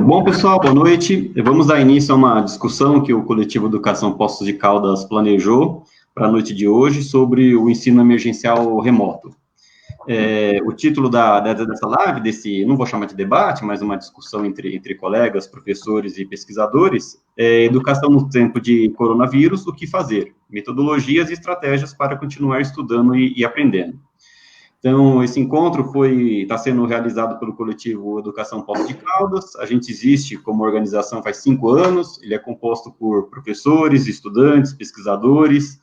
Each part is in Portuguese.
Bom, pessoal, boa noite. Vamos dar início a uma discussão que o Coletivo Educação Poços de Caldas planejou para a noite de hoje sobre o ensino emergencial remoto. O título dessa live, não vou chamar de debate, mas uma discussão entre colegas, professores e pesquisadores, é Educação no tempo de coronavírus, o que fazer? Metodologias e estratégias para continuar estudando e aprendendo. Então, esse encontro está sendo realizado pelo coletivo Educação Poços de Caldas. A gente existe como organização faz 5 anos, ele é composto por professores, estudantes, pesquisadores,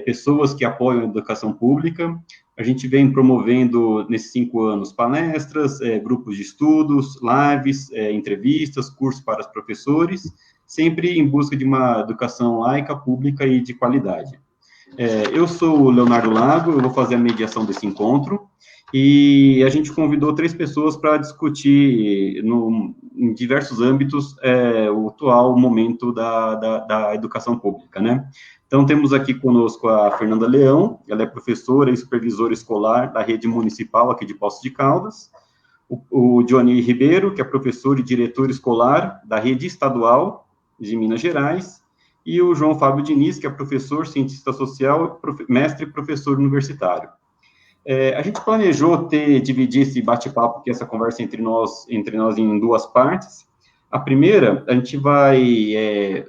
pessoas que apoiam a educação pública. A gente vem promovendo, nesses 5 anos, palestras, grupos de estudos, lives, entrevistas, cursos para os professores, sempre em busca de uma educação laica, pública e de qualidade. Eu sou o Leonardo Lago, eu vou fazer a mediação desse encontro, e a gente convidou 3 pessoas para discutir em diversos âmbitos o atual momento da educação pública, né? Então, temos aqui conosco a Fernanda Leão, ela é professora e supervisora escolar da rede municipal aqui de Poços de Caldas, o Johnny Ribeiro, que é professor e diretor escolar da rede estadual de Minas Gerais, e o João Fábio Diniz, que é professor, cientista social, mestre e professor universitário. A gente planejou dividir esse bate-papo, essa conversa entre nós em 2 partes. A primeira, a gente vai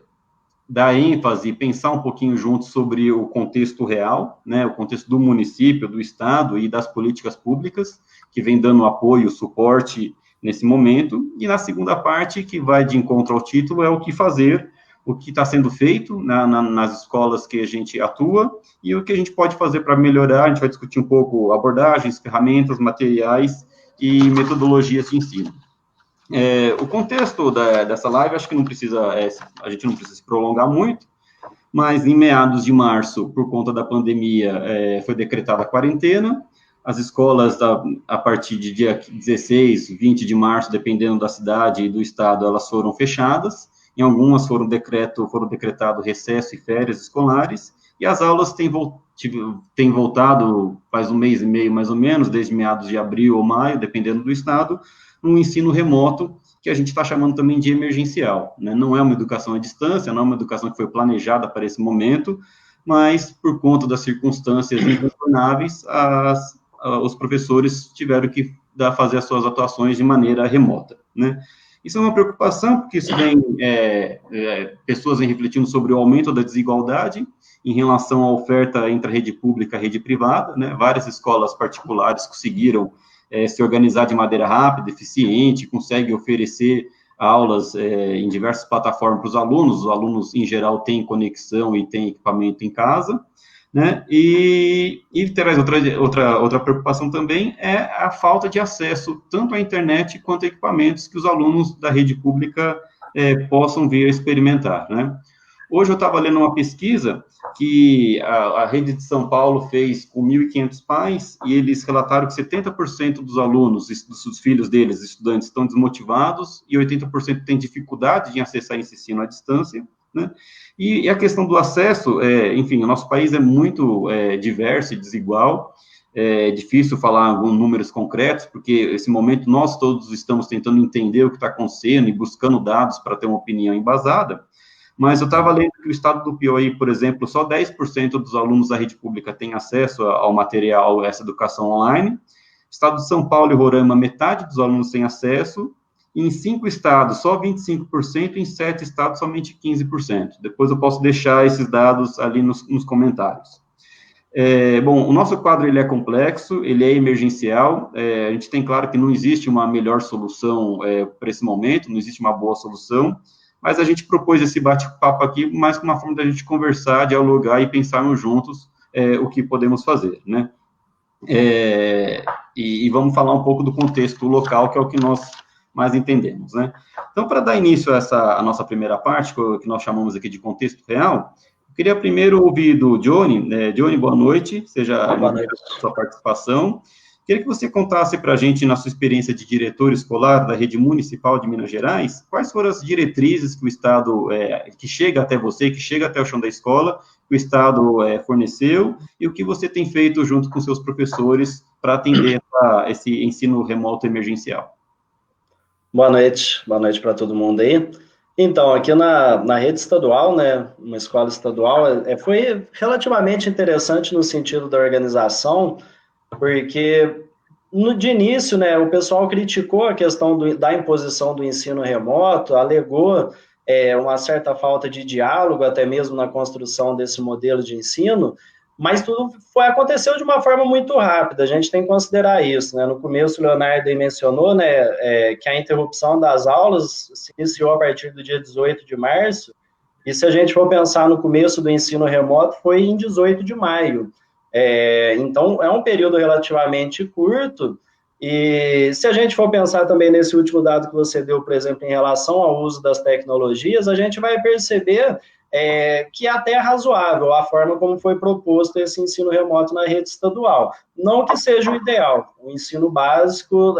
dar ênfase, pensar um pouquinho junto sobre o contexto real, né, o contexto do município, do estado e das políticas públicas, que vem dando apoio, suporte nesse momento. E na segunda parte, que vai de encontro ao título, é o que fazer, o que está sendo feito nas escolas que a gente atua e o que a gente pode fazer para melhorar. A gente vai discutir um pouco abordagens, ferramentas, materiais e metodologias de ensino. O contexto dessa live, acho que a gente não precisa se prolongar muito, mas em meados de março, por conta da pandemia, foi decretada a quarentena. As escolas, a partir de dia 16, 20 de março, dependendo da cidade e do estado, elas foram fechadas. Em algumas foram decretado recesso e férias escolares, e as aulas têm voltado faz 1 mês e meio, mais ou menos, desde meados de abril ou maio, dependendo do estado, um ensino remoto, que a gente está chamando também de emergencial, né? Não é uma educação à distância, não é uma educação que foi planejada para esse momento, mas, por conta das circunstâncias incontornáveis, os professores tiveram que fazer as suas atuações de maneira remota, né? Isso é uma preocupação, porque isso vem, pessoas vêm refletindo sobre o aumento da desigualdade em relação à oferta entre a rede pública e a rede privada, né? Várias escolas particulares conseguiram se organizar de maneira rápida, eficiente, conseguem oferecer aulas em diversas plataformas para os alunos, em geral, têm conexão e têm equipamento em casa, né? E traz outra preocupação também é a falta de acesso tanto à internet quanto a equipamentos que os alunos da rede pública possam vir a experimentar, né? Hoje eu estava lendo uma pesquisa que a rede de São Paulo fez com 1.500 pais, e eles relataram que 70% dos alunos, dos filhos deles, estudantes, estão desmotivados, e 80% têm dificuldade em acessar esse ensino à distância, né? E a questão do acesso, enfim, o nosso país é muito diverso e desigual, é difícil falar alguns números concretos, porque esse momento nós todos estamos tentando entender o que está acontecendo e buscando dados para ter uma opinião embasada, mas eu estava lendo que o estado do Piauí, por exemplo, só 10% dos alunos da rede pública têm acesso ao material, a essa educação online. Estado de São Paulo e Roraima, metade dos alunos têm acesso. Em 5 estados, só 25%, em 7 estados, somente 15%. Depois eu posso deixar esses dados ali nos comentários. Bom, o nosso quadro ele é complexo, ele é emergencial, a gente tem claro que não existe uma melhor solução para esse momento, não existe uma boa solução, mas a gente propôs esse bate-papo aqui mais como uma forma da gente conversar, dialogar e pensarmos juntos o que podemos fazer, né? E vamos falar um pouco do contexto local, que é o que nós mais entendemos, né? Então, para dar início a nossa primeira parte, que nós chamamos aqui de contexto real, eu queria primeiro ouvir do Johnny. Johnny, boa noite, seja bem-vindo a sua participação. Queria que você contasse para a gente, na sua experiência de diretor escolar da rede municipal de Minas Gerais, quais foram as diretrizes que o Estado, que chega até você, que chega até o chão da escola, que o Estado forneceu, e o que você tem feito junto com seus professores para atender esse ensino remoto emergencial. Boa noite para todo mundo aí. Então, aqui na rede estadual, né, uma escola estadual, foi relativamente interessante no sentido da organização, porque de início, né, o pessoal criticou a questão da imposição do ensino remoto, alegou uma certa falta de diálogo, até mesmo na construção desse modelo de ensino, mas tudo aconteceu de uma forma muito rápida, a gente tem que considerar isso, né? No começo, o Leonardo mencionou, né, que a interrupção das aulas se iniciou a partir do dia 18 de março, e se a gente for pensar no começo do ensino remoto, foi em 18 de maio. Então, é um período relativamente curto, e se a gente for pensar também nesse último dado que você deu, por exemplo, em relação ao uso das tecnologias, a gente vai perceber que é até razoável a forma como foi proposto esse ensino remoto na rede estadual. Não que seja o ideal, o ensino básico,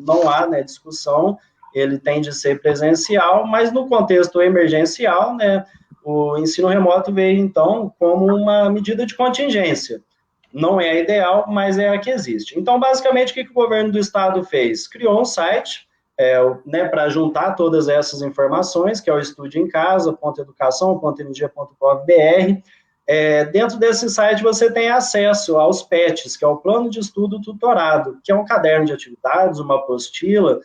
não há, né, discussão, ele tem de ser presencial, mas no contexto emergencial, né, o ensino remoto veio, então, como uma medida de contingência. Não é a ideal, mas é a que existe. Então, basicamente, o que o governo do estado fez? Criou um site, né, para juntar todas essas informações, que é o Estude em Casa, .educação.mg.gov.br. Dentro desse site você tem acesso aos PETs, que é o Plano de Estudo Tutorado, que é um caderno de atividades, uma apostila,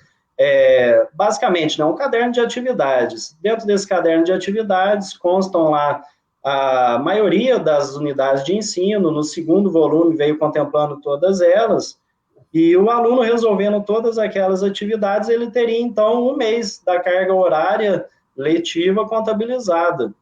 basicamente, né, um caderno de atividades. Dentro desse caderno de atividades constam lá a maioria das unidades de ensino, no segundo volume veio contemplando todas elas, e o aluno resolvendo todas aquelas atividades, ele teria, então, 1 mês da carga horária letiva contabilizada.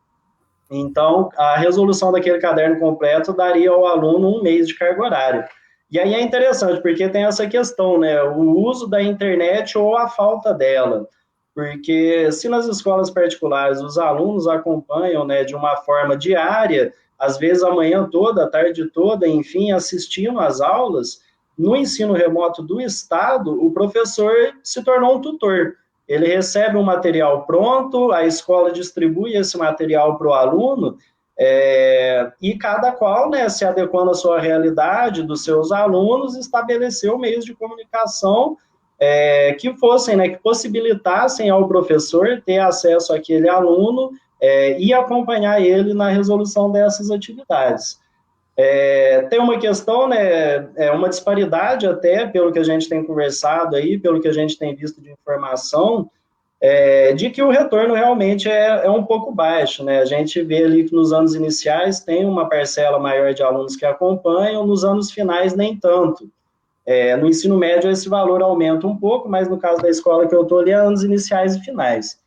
Então, a resolução daquele caderno completo daria ao aluno 1 mês de carga horária. E aí é interessante, porque tem essa questão, né, o uso da internet ou a falta dela. Porque se nas escolas particulares os alunos acompanham, né, de uma forma diária, às vezes a manhã toda, a tarde toda, enfim, assistindo às aulas, no ensino remoto do Estado, o professor se tornou um tutor. Ele recebe um material pronto, a escola distribui esse material para o aluno, e cada qual, né, se adequando à sua realidade, dos seus alunos, estabeleceu meios de comunicação que fossem, né, que possibilitassem ao professor ter acesso àquele aluno e acompanhar ele na resolução dessas atividades. Tem uma questão, né, uma disparidade até, pelo que a gente tem conversado aí, pelo que a gente tem visto de informação, de que o retorno realmente é um pouco baixo, né? A gente vê ali que nos anos iniciais tem uma parcela maior de alunos que acompanham, nos anos finais nem tanto. No ensino médio esse valor aumenta um pouco, mas no caso da escola que eu estou ali, é anos iniciais e finais.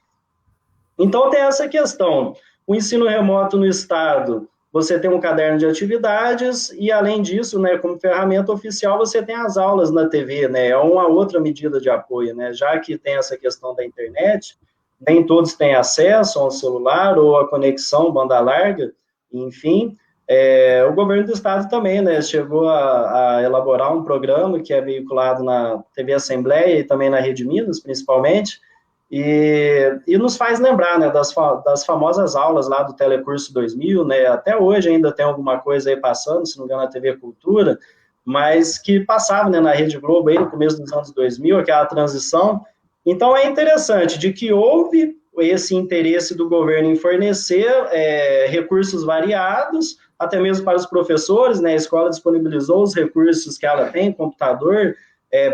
Então tem essa questão, o ensino remoto no estado, você tem um caderno de atividades e, além disso, né, como ferramenta oficial, você tem as aulas na TV, né, é uma outra medida de apoio, né, já que tem essa questão da internet, nem todos têm acesso ao celular ou a conexão banda larga, enfim, o governo do estado também, né, chegou a elaborar um programa que é veiculado na TV Assembleia e também na Rede Minas, principalmente, E nos faz lembrar, né, das famosas aulas lá do Telecurso 2000, né, até hoje ainda tem alguma coisa aí passando, se não me engano, na TV Cultura, mas que passava, né, na Rede Globo aí no começo dos anos 2000, aquela transição. Então é interessante de que houve esse interesse do governo em fornecer recursos variados, até mesmo para os professores, né, a escola disponibilizou os recursos que ela tem, computador,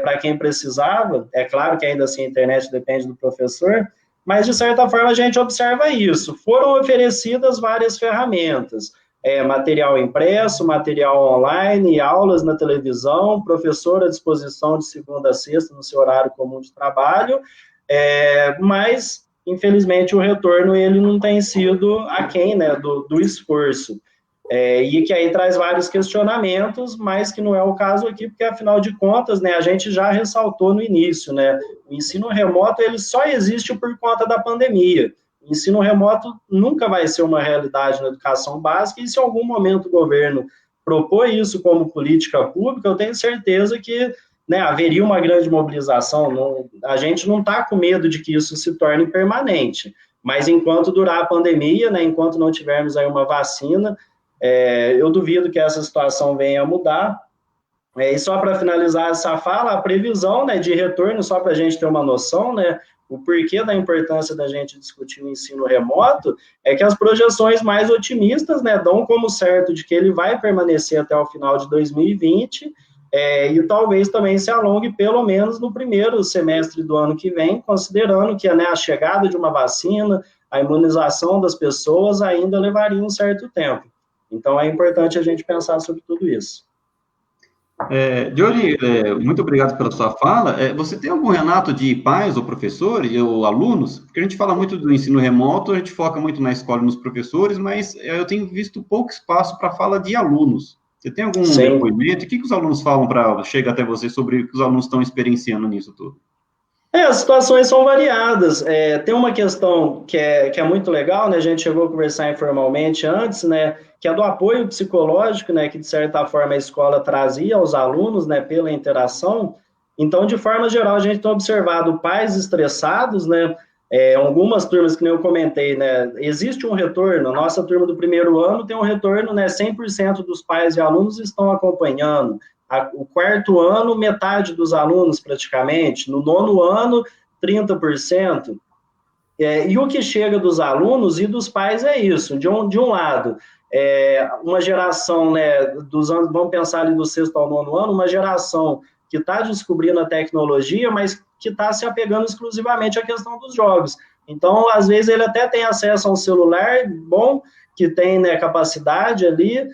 para quem precisava. É claro que ainda assim a internet depende do professor, mas de certa forma a gente observa isso. Foram oferecidas várias ferramentas, material impresso, material online, aulas na televisão, professor à disposição de segunda a sexta no seu horário comum de trabalho, mas infelizmente o retorno ele não tem sido aquém, né, do esforço. E que aí traz vários questionamentos, mas que não é o caso aqui, porque afinal de contas, né, a gente já ressaltou no início, né, o ensino remoto ele só existe por conta da pandemia. O ensino remoto nunca vai ser uma realidade na educação básica, e se em algum momento o governo propor isso como política pública, eu tenho certeza que, né, haveria uma grande mobilização. A gente não está com medo de que isso se torne permanente, mas enquanto durar a pandemia, né, enquanto não tivermos aí uma vacina, eu duvido que essa situação venha a mudar. E só para finalizar essa fala, a previsão, né, de retorno, só para a gente ter uma noção, né, o porquê da importância da gente discutir o ensino remoto, é que as projeções mais otimistas, né, dão como certo de que ele vai permanecer até o final de 2020, e talvez também se alongue pelo menos no primeiro semestre do ano que vem, considerando que, né, a chegada de uma vacina, a imunização das pessoas ainda levaria um certo tempo. Então, é importante a gente pensar sobre tudo isso. Johnny, muito obrigado pela sua fala. Você tem algum relato de pais ou professores ou alunos? Porque a gente fala muito do ensino remoto, a gente foca muito na escola e nos professores, mas eu tenho visto pouco espaço para fala de alunos. Você tem algum depoimento? O que os alunos falam para chegar até você sobre o que os alunos estão experienciando nisso tudo? As situações são variadas. Tem uma questão que é muito legal, né? A gente chegou a conversar informalmente antes, né? Que é do apoio psicológico, né? Que de certa forma a escola trazia aos alunos, né? Pela interação. Então, de forma geral, a gente tem observado pais estressados, né? Algumas turmas que nem eu comentei, né? Existe um retorno. A nossa turma do primeiro ano tem um retorno, né? 100% dos pais e alunos estão acompanhando. O quarto ano, metade dos alunos praticamente, no nono ano, 30%. E o que chega dos alunos e dos pais é isso, de um lado, uma geração, né, dos anos, vamos pensar ali do sexto ao nono ano, uma geração que está descobrindo a tecnologia, mas que está se apegando exclusivamente à questão dos jogos. Então, às vezes, ele até tem acesso a um celular bom, que tem, né, capacidade ali,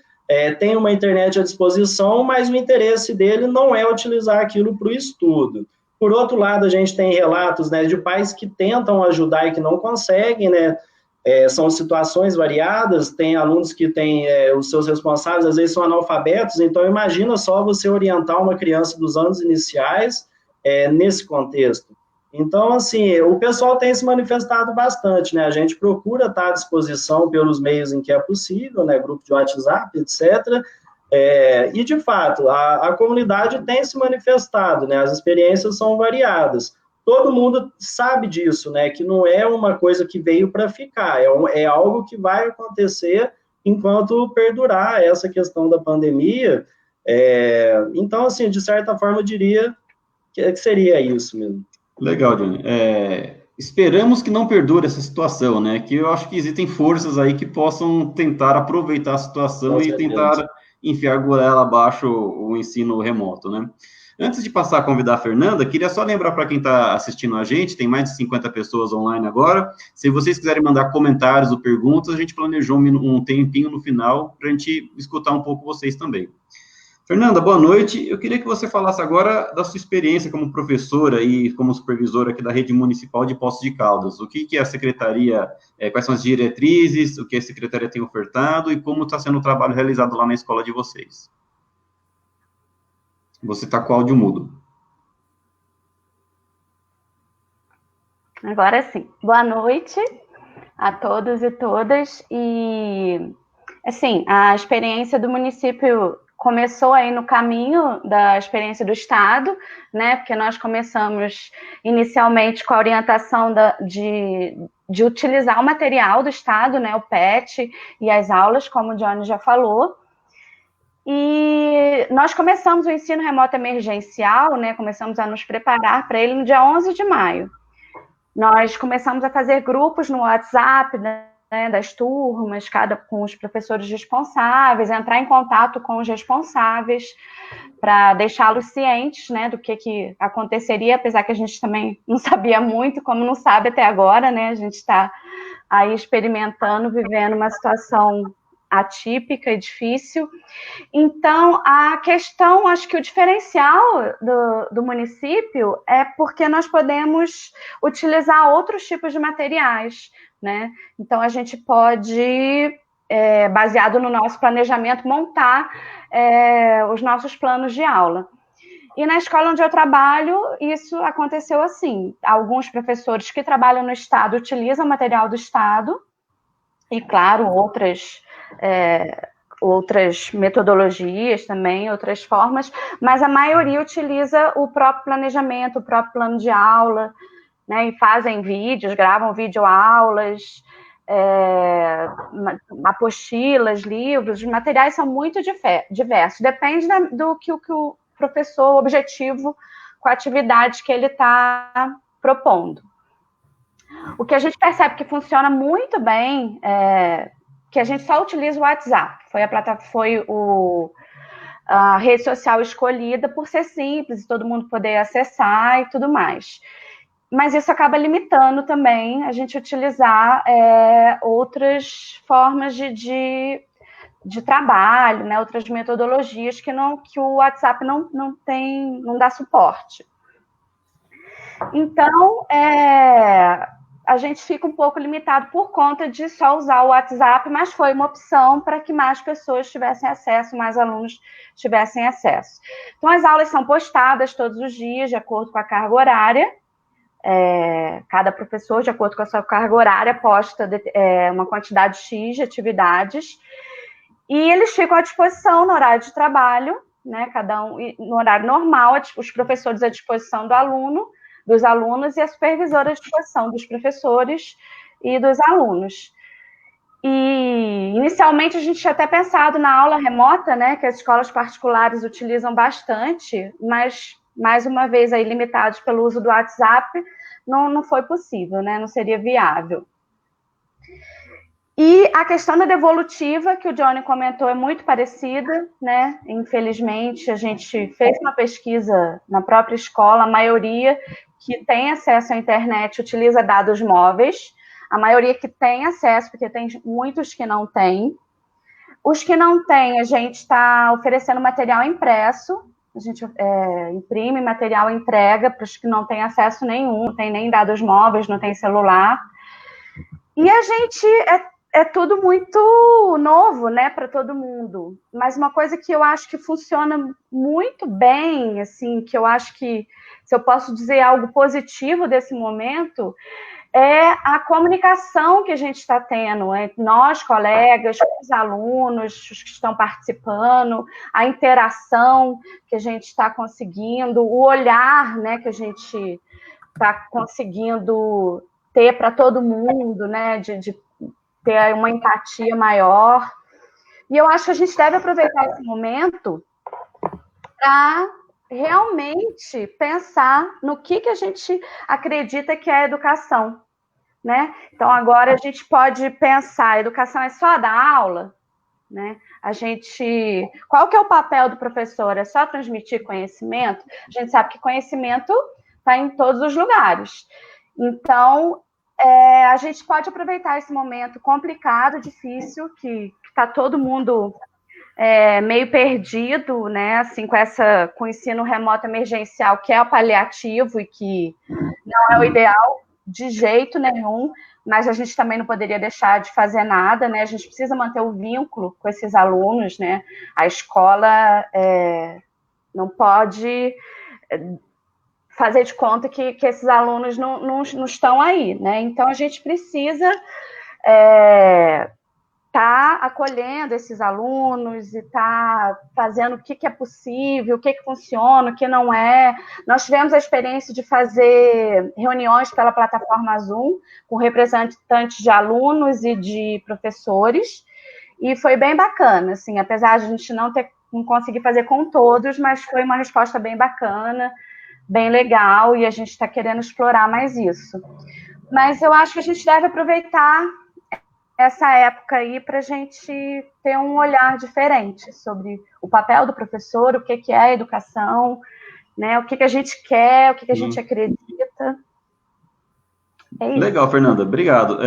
tem uma internet à disposição, mas o interesse dele não é utilizar aquilo para o estudo. Por outro lado, a gente tem relatos, né, de pais que tentam ajudar e que não conseguem, né? São situações variadas, tem alunos que têm os seus responsáveis, às vezes são analfabetos, então imagina só você orientar uma criança dos anos iniciais nesse contexto. Então, assim, o pessoal tem se manifestado bastante, né? A gente procura estar à disposição pelos meios em que é possível, né? Grupo de WhatsApp, etc., e, de fato, a comunidade tem se manifestado, né? As experiências são variadas. Todo mundo sabe disso, né? Que não é uma coisa que veio para ficar, é algo que vai acontecer enquanto perdurar essa questão da pandemia. Então, assim, de certa forma, eu diria que seria isso mesmo. Legal, Johnny. Esperamos que não perdure essa situação, né? Que eu acho que existem forças aí que possam tentar aproveitar a situação e tentar enfiar goela abaixo o ensino remoto, né? Antes de passar a convidar a Fernanda, queria só lembrar para quem está assistindo a gente, tem mais de 50 pessoas online agora, se vocês quiserem mandar comentários ou perguntas, a gente planejou um tempinho no final para a gente escutar um pouco vocês também. Fernanda, boa noite. Eu queria que você falasse agora da sua experiência como professora e como supervisora aqui da Rede Municipal de Poços de Caldas. O que a secretaria, quais são as diretrizes, o que a secretaria tem ofertado e como está sendo o trabalho realizado lá na escola de vocês. Você está com o áudio mudo. Agora sim. Boa noite a todos e todas. E, assim, a experiência do município começou aí no caminho da experiência do Estado, né? Porque nós começamos inicialmente com a orientação de utilizar o material do Estado, né? O PET e as aulas, como o Johnny já falou. E nós começamos o ensino remoto emergencial, né? Começamos a nos preparar para ele no dia 11 de maio. Nós começamos a fazer grupos no WhatsApp, né, das turmas, com os professores responsáveis, entrar em contato com os responsáveis para deixá-los cientes, né, do que aconteceria, apesar que a gente também não sabia muito, como não sabe até agora, né, a gente está aí experimentando, vivendo uma situação atípica e difícil. Então, a questão, acho que o diferencial do município é porque nós podemos utilizar outros tipos de materiais, né? Então, a gente pode, baseado no nosso planejamento, montar os nossos planos de aula. E na escola onde eu trabalho, isso aconteceu assim. Alguns professores que trabalham no Estado utilizam material do Estado, e, claro, outras metodologias também, outras formas, mas a maioria utiliza o próprio planejamento, o próprio plano de aula, né, e fazem vídeos, gravam videoaulas, apostilas, livros, os materiais são muito diversos, depende do que o professor, o objetivo com a atividade que ele está propondo. O que a gente percebe que funciona muito bem que a gente só utiliza o WhatsApp. Foi a rede social escolhida por ser simples, todo mundo poder acessar e tudo mais. Mas isso acaba limitando também a gente utilizar outras formas de trabalho, né? Outras metodologias que o WhatsApp não dá suporte. Então, a gente fica um pouco limitado por conta de só usar o WhatsApp, mas foi uma opção para que mais pessoas tivessem acesso, mais alunos tivessem acesso. Então, as aulas são postadas todos os dias, de acordo com a carga horária. Cada professor, de acordo com a sua carga horária, posta uma quantidade X de atividades, e eles ficam à disposição no horário de trabalho, né, cada um no horário normal, os professores à disposição dos alunos e a supervisora à disposição dos professores e dos alunos. E, inicialmente, a gente tinha até pensado na aula remota, né, que as escolas particulares utilizam bastante, mas, mais uma vez, aí, limitados pelo uso do WhatsApp, não foi possível, né, não seria viável. E a questão da devolutiva, que o Johnny comentou, é muito parecida, né? Infelizmente, a gente fez uma pesquisa na própria escola, a maioria que tem acesso à internet utiliza dados móveis, a maioria que tem acesso, porque tem muitos que não têm. Os que não têm, a gente está oferecendo material impresso, a gente imprime material e entrega para os que não têm acesso nenhum, não tem nem dados móveis, não tem celular. E a gente é tudo muito novo, né, para todo mundo. Mas uma coisa que eu acho que funciona muito bem, assim, que eu acho que, se eu posso dizer algo positivo desse momento, é a comunicação que a gente está tendo entre nós, colegas, os alunos, os que estão participando, a interação que a gente está conseguindo, o olhar, né, que a gente está conseguindo ter para todo mundo, né, de ter uma empatia maior. E eu acho que a gente deve aproveitar esse momento para realmente pensar no que a gente acredita que é a educação, né? Então, agora a gente pode pensar, a educação é só dar aula, né? Qual que é o papel do professor? É só transmitir conhecimento? A gente sabe que conhecimento está em todos os lugares. Então, a gente pode aproveitar esse momento complicado, difícil, que está todo mundo meio perdido, né? Assim, com o ensino remoto emergencial, que é o paliativo e que não é o ideal de jeito nenhum, mas a gente também não poderia deixar de fazer nada, né? A gente precisa manter o vínculo com esses alunos, né? A escola não pode fazer de conta que esses alunos não estão aí, né? Então, a gente precisa está acolhendo esses alunos e está fazendo o que é possível, o que funciona, o que não é. Nós tivemos a experiência de fazer reuniões pela plataforma Zoom com representantes de alunos e de professores, e foi bem bacana, assim, apesar de a gente não conseguir fazer com todos, mas foi uma resposta bem bacana, bem legal, e a gente está querendo explorar mais isso. Mas eu acho que a gente deve aproveitar essa época aí para a gente ter um olhar diferente sobre o papel do professor, o que é a educação, né? O que a gente quer, o que a gente acredita. Legal, Fernanda, obrigado.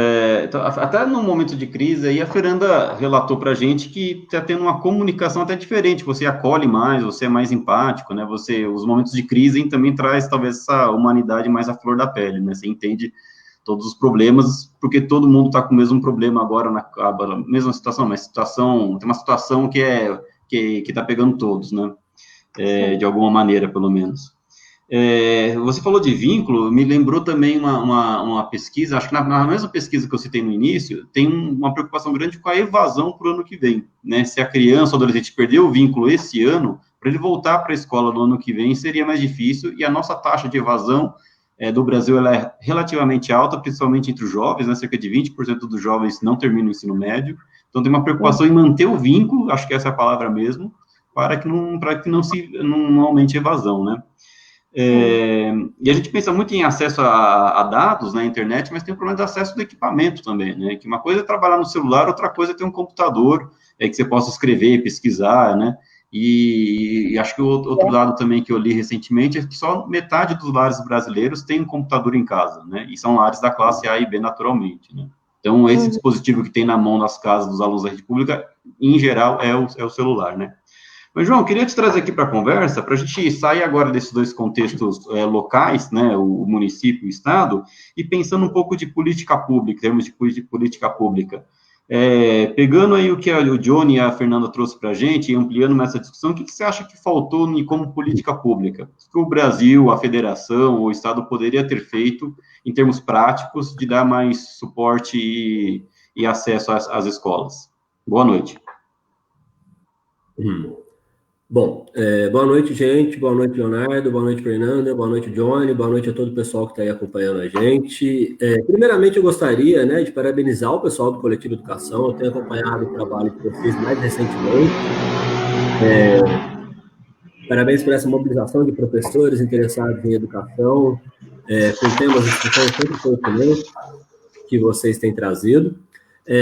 Então, até no momento de crise, aí a Fernanda relatou para a gente que está tendo uma comunicação até diferente, você acolhe mais, você é mais empático, né? Os momentos de crise também traz talvez essa humanidade mais à flor da pele, né? Você entende todos os problemas, porque todo mundo está com o mesmo problema agora, na mesma situação, mas tem uma situação que está pegando todos, né? De alguma maneira, pelo menos. Você falou de vínculo, me lembrou também uma pesquisa, acho que na mesma pesquisa que eu citei no início, tem uma preocupação grande com a evasão para o ano que vem, né? Se a criança ou adolescente perdeu o vínculo esse ano, para ele voltar para a escola no ano que vem seria mais difícil, e a nossa taxa de evasão do Brasil ela é relativamente alta, principalmente entre os jovens, né? Cerca de 20% dos jovens não terminam o ensino médio, então tem uma preocupação em manter o vínculo, acho que essa é a palavra mesmo, para que não aumente a evasão, né? E a gente pensa muito em acesso a dados na internet, mas tem o problema de acesso do equipamento também, né? Que uma coisa é trabalhar no celular, outra coisa é ter um computador que você possa escrever, pesquisar, né? E acho que o outro dado também que eu li recentemente é que só metade dos lares brasileiros tem um computador em casa, né? E são lares da classe A e B naturalmente, né? Então, esse dispositivo que tem na mão nas casas dos alunos da rede pública, em geral, é o celular, né? Mas, João, queria te trazer aqui para a conversa, para a gente sair agora desses dois contextos locais, né, o município e o estado, e pensando um pouco de política pública, em termos de política pública. Pegando aí o que o Johnny e a Fernanda trouxe para a gente, e ampliando nessa discussão, o que você acha que faltou como política pública? O que o Brasil, a federação, o estado poderia ter feito, em termos práticos, de dar mais suporte e acesso às escolas? Boa noite. Bom, boa noite, gente, boa noite, Leonardo, boa noite, Fernanda, boa noite, Johnny, boa noite a todo o pessoal que está aí acompanhando a gente. Primeiramente, eu gostaria, né, de parabenizar o pessoal do Coletivo Educação, eu tenho acompanhado o trabalho que eu fiz mais recentemente. Parabéns por essa mobilização de professores interessados em educação, com temas de discussão sempre pertinentes que vocês têm trazido.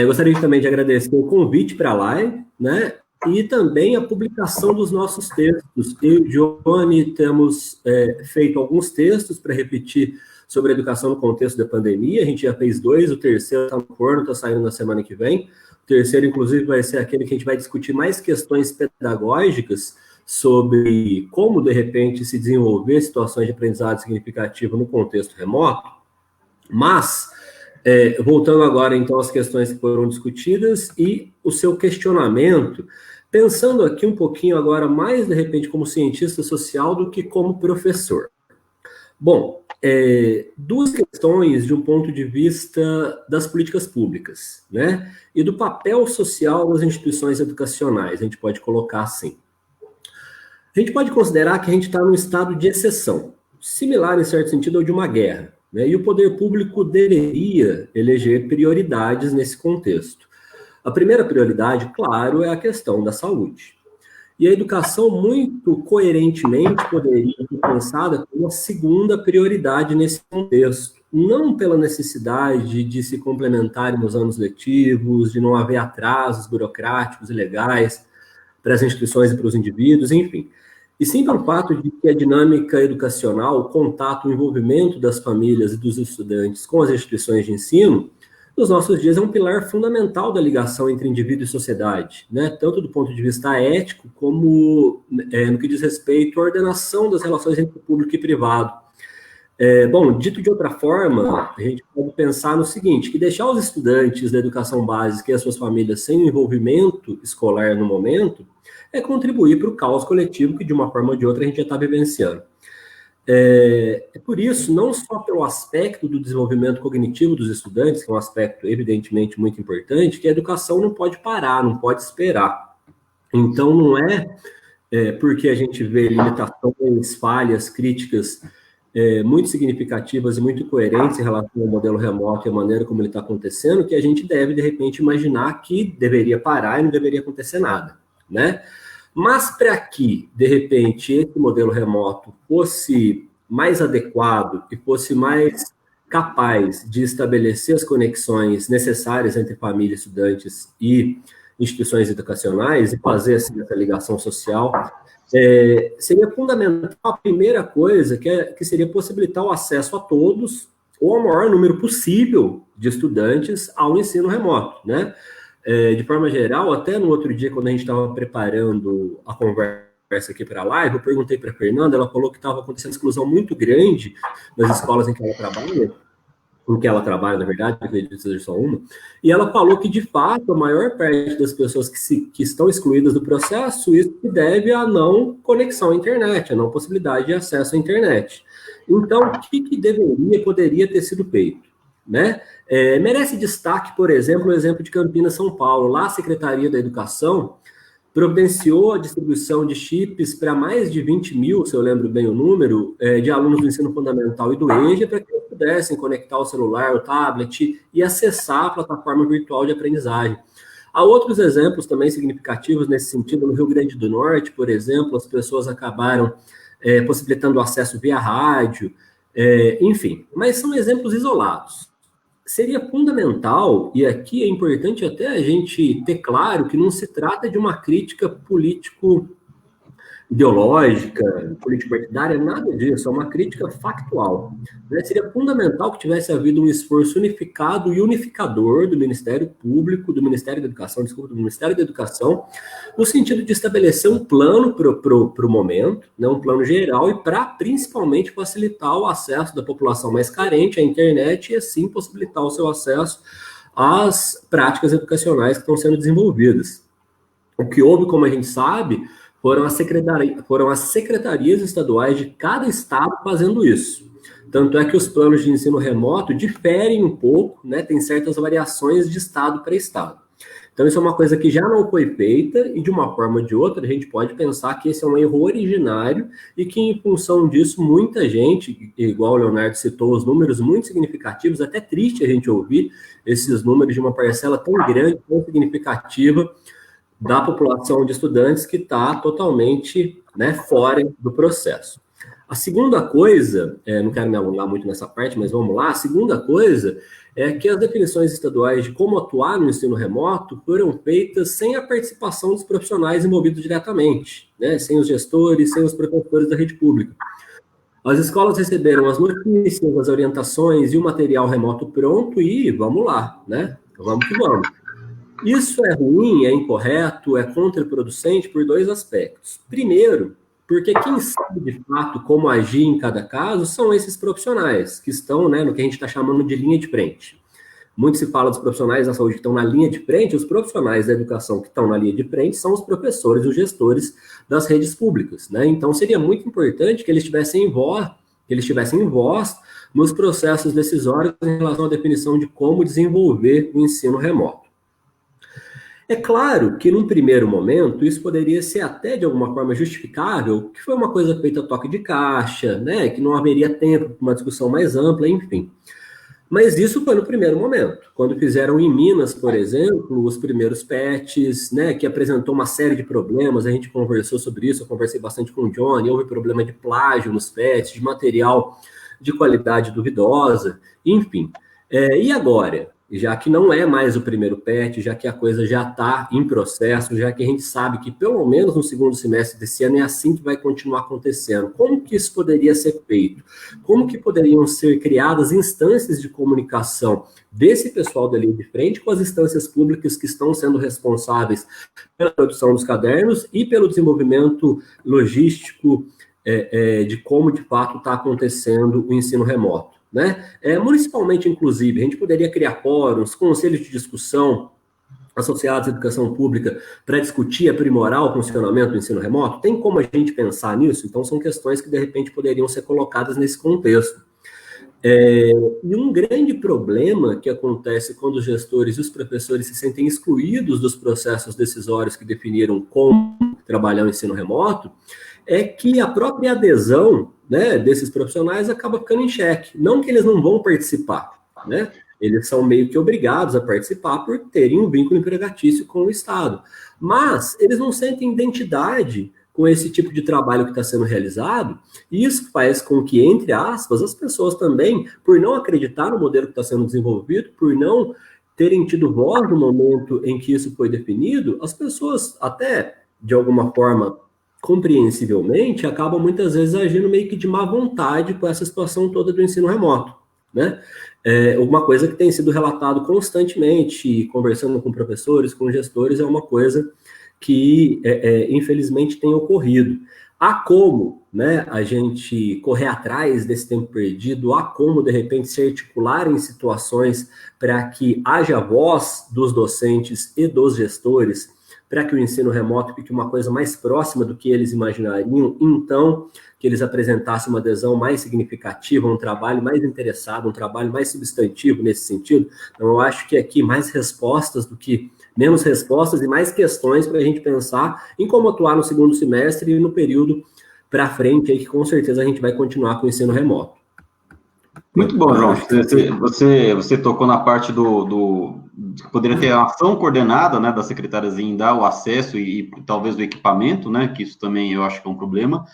Gostaria também de agradecer o convite para a live, né, e também a publicação dos nossos textos. Eu e o Johnny temos feito alguns textos para repetir sobre a educação no contexto da pandemia. A gente já fez 2, o terceiro está no forno, está saindo na semana que vem. O terceiro, inclusive, vai ser aquele que a gente vai discutir mais questões pedagógicas sobre como, de repente, se desenvolver situações de aprendizado significativo no contexto remoto. Mas, voltando agora, então, às questões que foram discutidas e o seu questionamento, pensando aqui um pouquinho agora mais, de repente, como cientista social do que como professor. Bom, duas questões de um ponto de vista das políticas públicas, né? E do papel social das instituições educacionais, a gente pode colocar assim. A gente pode considerar que a gente está num estado de exceção, similar, em certo sentido, ao de uma guerra, né? E o poder público deveria eleger prioridades nesse contexto. A primeira prioridade, claro, é a questão da saúde. E a educação, muito coerentemente, poderia ser pensada como uma segunda prioridade nesse contexto. Não pela necessidade de se complementarem nos anos letivos, de não haver atrasos burocráticos e legais para as instituições e para os indivíduos, enfim. E sim pelo fato de que a dinâmica educacional, o contato, o envolvimento das famílias e dos estudantes com as instituições de ensino, nos nossos dias é um pilar fundamental da ligação entre indivíduo e sociedade, né? Tanto do ponto de vista ético, como no que diz respeito à ordenação das relações entre público e privado. Bom, dito de outra forma, a gente pode pensar no seguinte, que deixar os estudantes da educação básica e as suas famílias sem envolvimento escolar no momento é contribuir para o caos coletivo que, de uma forma ou de outra, a gente já está vivenciando. É por isso, não só pelo aspecto do desenvolvimento cognitivo dos estudantes, que é um aspecto evidentemente muito importante, que a educação não pode parar, não pode esperar. Então, não é porque a gente vê limitações, falhas, críticas muito significativas e muito coerentes em relação ao modelo remoto e a maneira como ele está acontecendo, que a gente deve, de repente, imaginar que deveria parar e não deveria acontecer nada, né? Mas para que, de repente, esse modelo remoto fosse mais adequado e fosse mais capaz de estabelecer as conexões necessárias entre família, estudantes e instituições educacionais e fazer assim, essa ligação social, seria fundamental a primeira coisa, que seria possibilitar o acesso a todos, ou ao maior número possível de estudantes ao ensino remoto, né? De forma geral, até no outro dia, quando a gente estava preparando a conversa aqui para a live, eu perguntei para a Fernanda, ela falou que estava acontecendo exclusão muito grande nas escolas em que ela trabalha, na verdade, acredito que seja só uma, e ela falou que, de fato, a maior parte das pessoas que estão excluídas do processo, isso se deve à não conexão à internet, à não possibilidade de acesso à internet. Então, o que poderia ter sido feito, né? Merece destaque, por exemplo, o exemplo de Campinas, São Paulo. Lá, a Secretaria da Educação providenciou a distribuição de chips para mais de 20 mil, se eu lembro bem o número, de alunos do ensino fundamental e do EJA, para que eles pudessem conectar o celular, o tablet e acessar a plataforma virtual de aprendizagem. Há outros exemplos também significativos nesse sentido. No Rio Grande do Norte, por exemplo, as pessoas acabaram possibilitando o acesso via rádio, enfim, mas são exemplos isolados. Seria fundamental, e aqui é importante até a gente ter claro que não se trata de uma crítica político-ideológica, político-partidária, nada disso, é uma crítica factual. Seria fundamental que tivesse havido um esforço unificado e unificador do Ministério Público, do Ministério da Educação, do Ministério da Educação, no sentido de estabelecer um plano para o momento, né, um plano geral, e para principalmente facilitar o acesso da população mais carente à internet e assim possibilitar o seu acesso às práticas educacionais que estão sendo desenvolvidas. O que houve, como a gente sabe, foram as secretarias estaduais de cada estado fazendo isso. Tanto é que os planos de ensino remoto diferem um pouco, né, tem certas variações de estado para estado. Então, isso é uma coisa que já não foi feita e, de uma forma ou de outra, a gente pode pensar que esse é um erro originário e que, em função disso, muita gente, igual o Leonardo citou, os números muito significativos, até triste a gente ouvir esses números de uma parcela tão grande, tão significativa da população de estudantes que está totalmente, né, fora do processo. A segunda coisa, não quero me alongar muito nessa parte, mas vamos lá, a segunda coisa é que as definições estaduais de como atuar no ensino remoto foram feitas sem a participação dos profissionais envolvidos diretamente, né, sem os gestores, sem os professores da rede pública. As escolas receberam as notícias, as orientações e o material remoto pronto e vamos lá, né, vamos que vamos. Isso é ruim, é incorreto, é contraproducente por dois aspectos. Primeiro, porque quem sabe de fato como agir em cada caso são esses profissionais que estão, né, no que a gente está chamando de linha de frente. Muito se fala dos profissionais da saúde que estão na linha de frente, os profissionais da educação que estão na linha de frente são os professores e os gestores das redes públicas, né? Então seria muito importante que eles tivessem voz nos processos decisórios em relação à definição de como desenvolver o ensino remoto. É claro que, num primeiro momento, isso poderia ser até, de alguma forma, justificável, que foi uma coisa feita a toque de caixa, né, que não haveria tempo para uma discussão mais ampla, enfim. Mas isso foi no primeiro momento, quando fizeram em Minas, por exemplo, os primeiros patches, né, que apresentou uma série de problemas, a gente conversou sobre isso, eu conversei bastante com o Johnny, houve problema de plágio nos patches, de material de qualidade duvidosa, enfim. E agora? Já que não é mais o primeiro patch, já que a coisa já está em processo, já que a gente sabe que pelo menos no segundo semestre desse ano é assim que vai continuar acontecendo. Como que isso poderia ser feito? Como que poderiam ser criadas instâncias de comunicação desse pessoal da linha de frente com as instâncias públicas que estão sendo responsáveis pela produção dos cadernos e pelo desenvolvimento logístico de como de fato está acontecendo o ensino remoto? Né? Municipalmente, inclusive, a gente poderia criar fóruns, conselhos de discussão associados à educação pública para discutir, aprimorar o funcionamento do ensino remoto? Tem como a gente pensar nisso? Então, são questões que, de repente, poderiam ser colocadas nesse contexto. E um grande problema que acontece quando os gestores e os professores se sentem excluídos dos processos decisórios que definiram como trabalhar o ensino remoto é que a própria adesão, né, desses profissionais acaba ficando em xeque. Não que eles não vão participar, né? Eles são meio que obrigados a participar por terem um vínculo empregatício com o Estado. Mas eles não sentem identidade com esse tipo de trabalho que está sendo realizado, e isso faz com que, entre aspas, as pessoas também, por não acreditar no modelo que está sendo desenvolvido, por não terem tido voz no momento em que isso foi definido, as pessoas, até de alguma forma, compreensivelmente, acabam muitas vezes agindo meio que de má vontade com essa situação toda do ensino remoto, né? Uma coisa que tem sido relatado constantemente, conversando com professores, com gestores, é uma coisa que, infelizmente, tem ocorrido. Há como, né, a gente correr atrás desse tempo perdido, há como, de repente, se articular em situações para que haja voz dos docentes e dos gestores, para que o ensino remoto fique uma coisa mais próxima do que eles imaginariam, então, que eles apresentassem uma adesão mais significativa, um trabalho mais interessado, um trabalho mais substantivo nesse sentido. Então, eu acho que aqui mais respostas do que menos respostas e mais questões para a gente pensar em como atuar no segundo semestre e no período para frente, aí, que com certeza a gente vai continuar com o ensino remoto. Muito bom, João. Você tocou na parte que poderia ter a ação coordenada, né, das secretárias em dar o acesso e talvez o equipamento, né, que isso também eu acho que é um problema.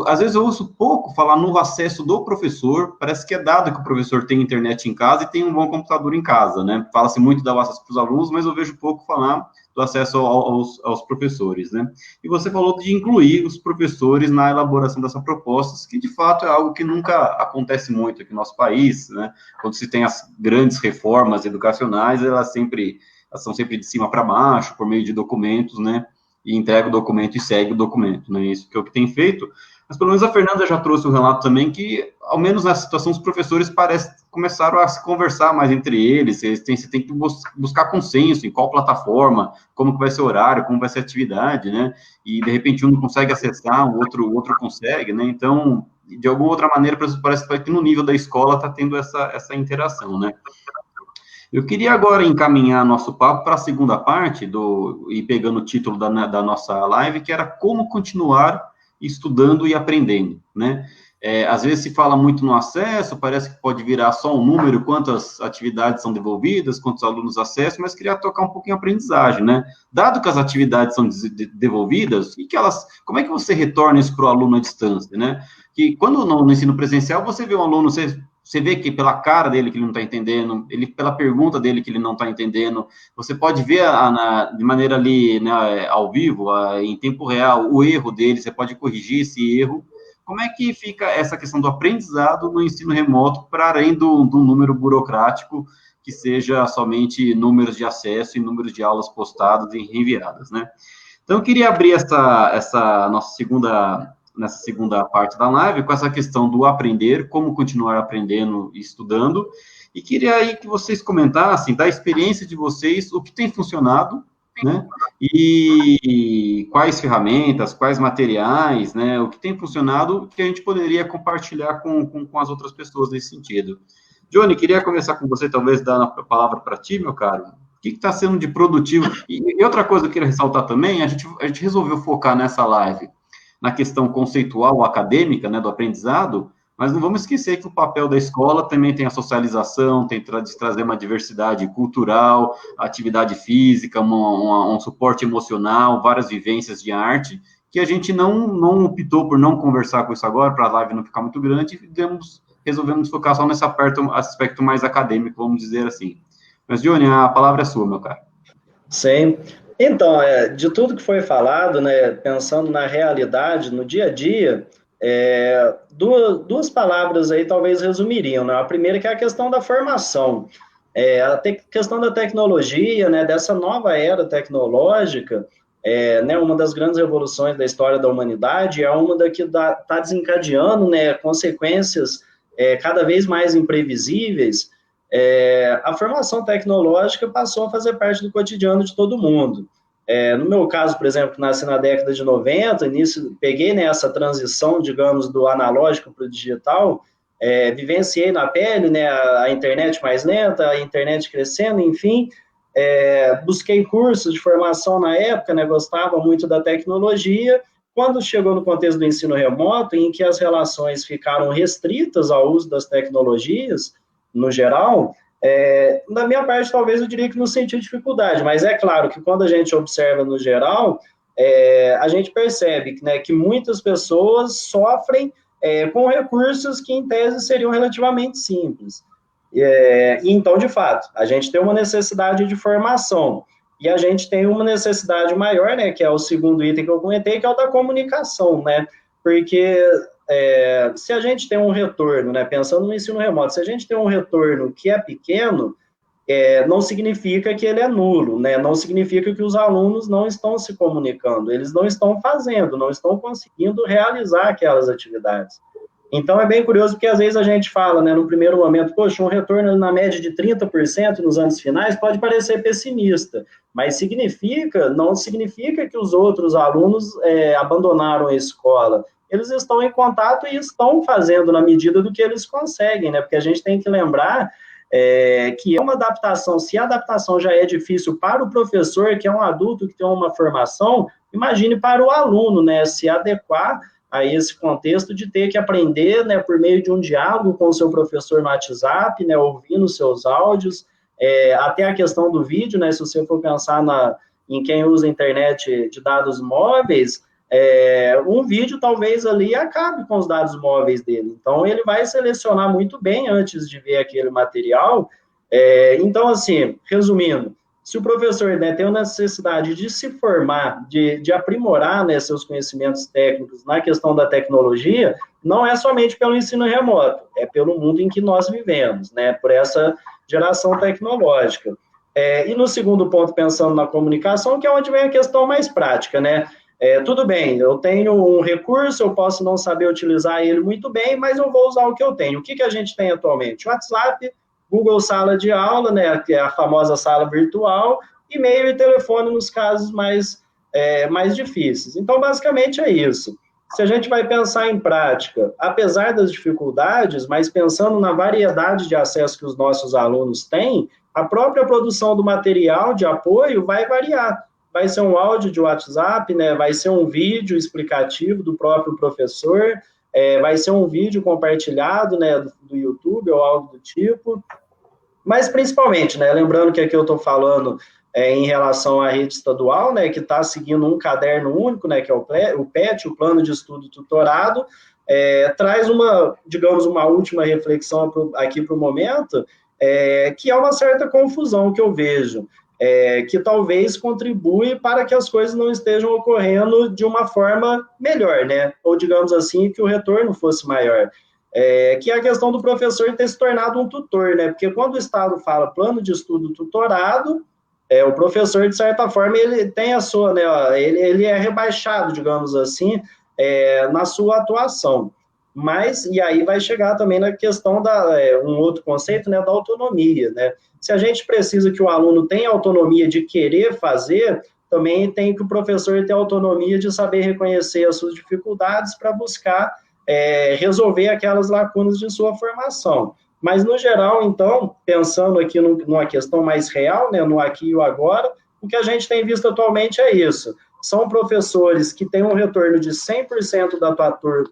Às vezes eu ouço pouco falar no acesso do professor, parece que é dado que o professor tem internet em casa e tem um bom computador em casa, né? Fala-se muito do acesso para os alunos, mas eu vejo pouco falar do acesso aos professores, né? E você falou de incluir os professores na elaboração dessas propostas, que de fato é algo que nunca acontece muito aqui no nosso país, né? Quando se tem as grandes reformas educacionais, elas são sempre de cima para baixo, por meio de documentos, né? E entrega o documento e segue o documento, né? Isso que é o que tem feito. Mas pelo menos a Fernanda já trouxe um relato também que, ao menos nessa situação, os professores começaram a se conversar mais entre eles, você tem que buscar consenso em qual plataforma, como que vai ser o horário, como vai ser a atividade, né? E, de repente, um não consegue acessar, o outro consegue, né? Então, de alguma outra maneira, parece que no nível da escola está tendo essa interação, né? Eu queria agora encaminhar nosso papo para a segunda parte, e pegando o título da nossa live, que era como continuar estudando e aprendendo, né? Às vezes se fala muito no acesso, parece que pode virar só um número, quantas atividades são devolvidas, quantos alunos acessam, mas queria tocar um pouquinho a aprendizagem, né? Dado que as atividades são devolvidas, como é que você retorna isso para o aluno à distância, né? Que quando no ensino presencial, você vê um aluno, você vê que pela cara dele que ele não está entendendo, pela pergunta dele que ele não está entendendo, você pode ver de maneira ali, né, ao vivo, em tempo real, o erro dele, você pode corrigir esse erro. Como é que fica essa questão do aprendizado no ensino remoto, para além do número burocrático, que seja somente números de acesso e números de aulas postadas e reenviadas, né? Então, eu queria abrir essa nossa nessa segunda parte da live, com essa questão do aprender, como continuar aprendendo e estudando, e queria aí que vocês comentassem, da experiência de vocês, o que tem funcionado, né, e quais ferramentas, quais materiais, né, o que tem funcionado, que a gente poderia compartilhar com as outras pessoas nesse sentido. Johnny, queria começar com você, talvez, dar a palavra para ti, meu caro. O que está sendo de produtivo? E outra coisa que eu queria ressaltar também, a gente resolveu focar nessa live na questão conceitual, acadêmica, né, do aprendizado, mas não vamos esquecer que o papel da escola também tem a socialização, tem de trazer uma diversidade cultural, atividade física, um suporte emocional, várias vivências de arte, que a gente não optou por não conversar com isso agora, para a live não ficar muito grande, e resolvemos focar só nesse aspecto mais acadêmico, vamos dizer assim. Mas, Johnny, a palavra é sua, meu caro. Sim. Então, de tudo que foi falado, né, pensando na realidade, no dia a dia, duas palavras aí talvez resumiriam, né? A primeira que é a questão da formação, a questão da tecnologia, né, dessa nova era tecnológica, né, uma das grandes revoluções da história da humanidade, é uma da que está desencadeando, né, consequências cada vez mais imprevisíveis, a formação tecnológica passou a fazer parte do cotidiano de todo mundo. No meu caso, por exemplo, que nasci na década de 90, peguei nessa transição, digamos, do analógico para o digital, vivenciei na pele, né, a internet mais lenta, a internet crescendo, enfim, busquei cursos de formação na época, né, gostava muito da tecnologia. Quando chegou no contexto do ensino remoto, em que as relações ficaram restritas ao uso das tecnologias, no geral, da minha parte, talvez eu diria que não senti dificuldade, mas é claro que quando a gente observa no geral, a gente percebe, né, que muitas pessoas sofrem com recursos que, em tese, seriam relativamente simples. Então, de fato, a gente tem uma necessidade de formação, e a gente tem uma necessidade maior, né, que é o segundo item que eu comentei, que é o da comunicação, né, porque se a gente tem um retorno, né, pensando no ensino remoto, se a gente tem um retorno que é pequeno, não significa que ele é nulo, né, não significa que os alunos não estão se comunicando, eles não estão fazendo, não estão conseguindo realizar aquelas atividades. Então, é bem curioso, porque às vezes a gente fala, né, no primeiro momento, poxa, um retorno na média de 30% nos anos finais pode parecer pessimista, mas não significa que os outros alunos abandonaram a escola. Eles estão em contato e estão fazendo na medida do que eles conseguem, né, porque a gente tem que lembrar que é uma adaptação. Se a adaptação já é difícil para o professor, que é um adulto que tem uma formação, imagine para o aluno, né, se adequar a esse contexto de ter que aprender, né, por meio de um diálogo com o seu professor no WhatsApp, né, ouvindo seus áudios, até a questão do vídeo, né, se você for pensar em quem usa a internet de dados móveis, um vídeo talvez ali acabe com os dados móveis dele. Então, ele vai selecionar muito bem antes de ver aquele material. Então, assim, resumindo, se o professor, né, tem a necessidade de se formar, de aprimorar, né, seus conhecimentos técnicos na questão da tecnologia, não é somente pelo ensino remoto, é pelo mundo em que nós vivemos, né, por essa geração tecnológica. E no segundo ponto, pensando na comunicação, que é onde vem a questão mais prática, né, tudo bem, eu tenho um recurso, eu posso não saber utilizar ele muito bem, mas eu vou usar o que eu tenho. O que a gente tem atualmente? WhatsApp, Google Sala de Aula, né, que é a famosa sala virtual, e-mail e telefone nos casos mais difíceis. Então, basicamente é isso. Se a gente vai pensar em prática, apesar das dificuldades, mas pensando na variedade de acesso que os nossos alunos têm, a própria produção do material de apoio vai variar. Vai ser um áudio de WhatsApp, né, vai ser um vídeo explicativo do próprio professor, vai ser um vídeo compartilhado, né, do YouTube ou algo do tipo. Mas, principalmente, né, lembrando que aqui eu estou falando em relação à rede estadual, né, que está seguindo um caderno único, né, que é o PET, o Plano de Estudo Tutorado, traz digamos, uma última reflexão aqui para o momento, que é uma certa confusão que eu vejo, que talvez contribui para que as coisas não estejam ocorrendo de uma forma melhor, né, ou, digamos assim, que o retorno fosse maior. Que é a questão do professor ter se tornado um tutor, né? Porque quando o Estado fala plano de estudo tutorado, o professor, de certa forma, ele tem a sua, né? Ele é rebaixado, digamos assim, na sua atuação. Mas, e aí vai chegar também na questão um outro conceito, né, da autonomia, né? Se a gente precisa que o aluno tenha autonomia de querer fazer, também tem que o professor ter autonomia de saber reconhecer as suas dificuldades para buscar resolver aquelas lacunas de sua formação. Mas, no geral, então, pensando aqui numa questão mais real, né, no aqui e o agora, o que a gente tem visto atualmente é isso. São professores que têm um retorno de 100%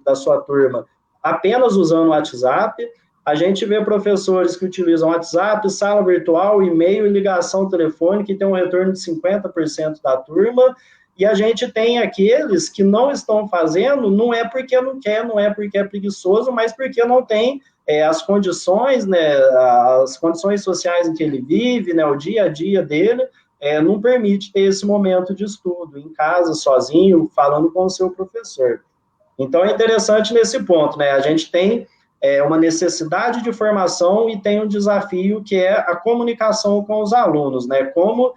da sua turma apenas usando o WhatsApp. A gente vê professores que utilizam WhatsApp, sala virtual, e-mail e ligação telefônica, que tem um retorno de 50% da turma. E a gente tem aqueles que não estão fazendo, não é porque não quer, não é porque é preguiçoso, mas porque não tem as condições, né, as condições sociais em que ele vive, né, o dia a dia dele, não permite ter esse momento de estudo, em casa, sozinho, falando com o seu professor. Então, é interessante nesse ponto, né, a gente tem uma necessidade de formação e tem um desafio que é a comunicação com os alunos, né, como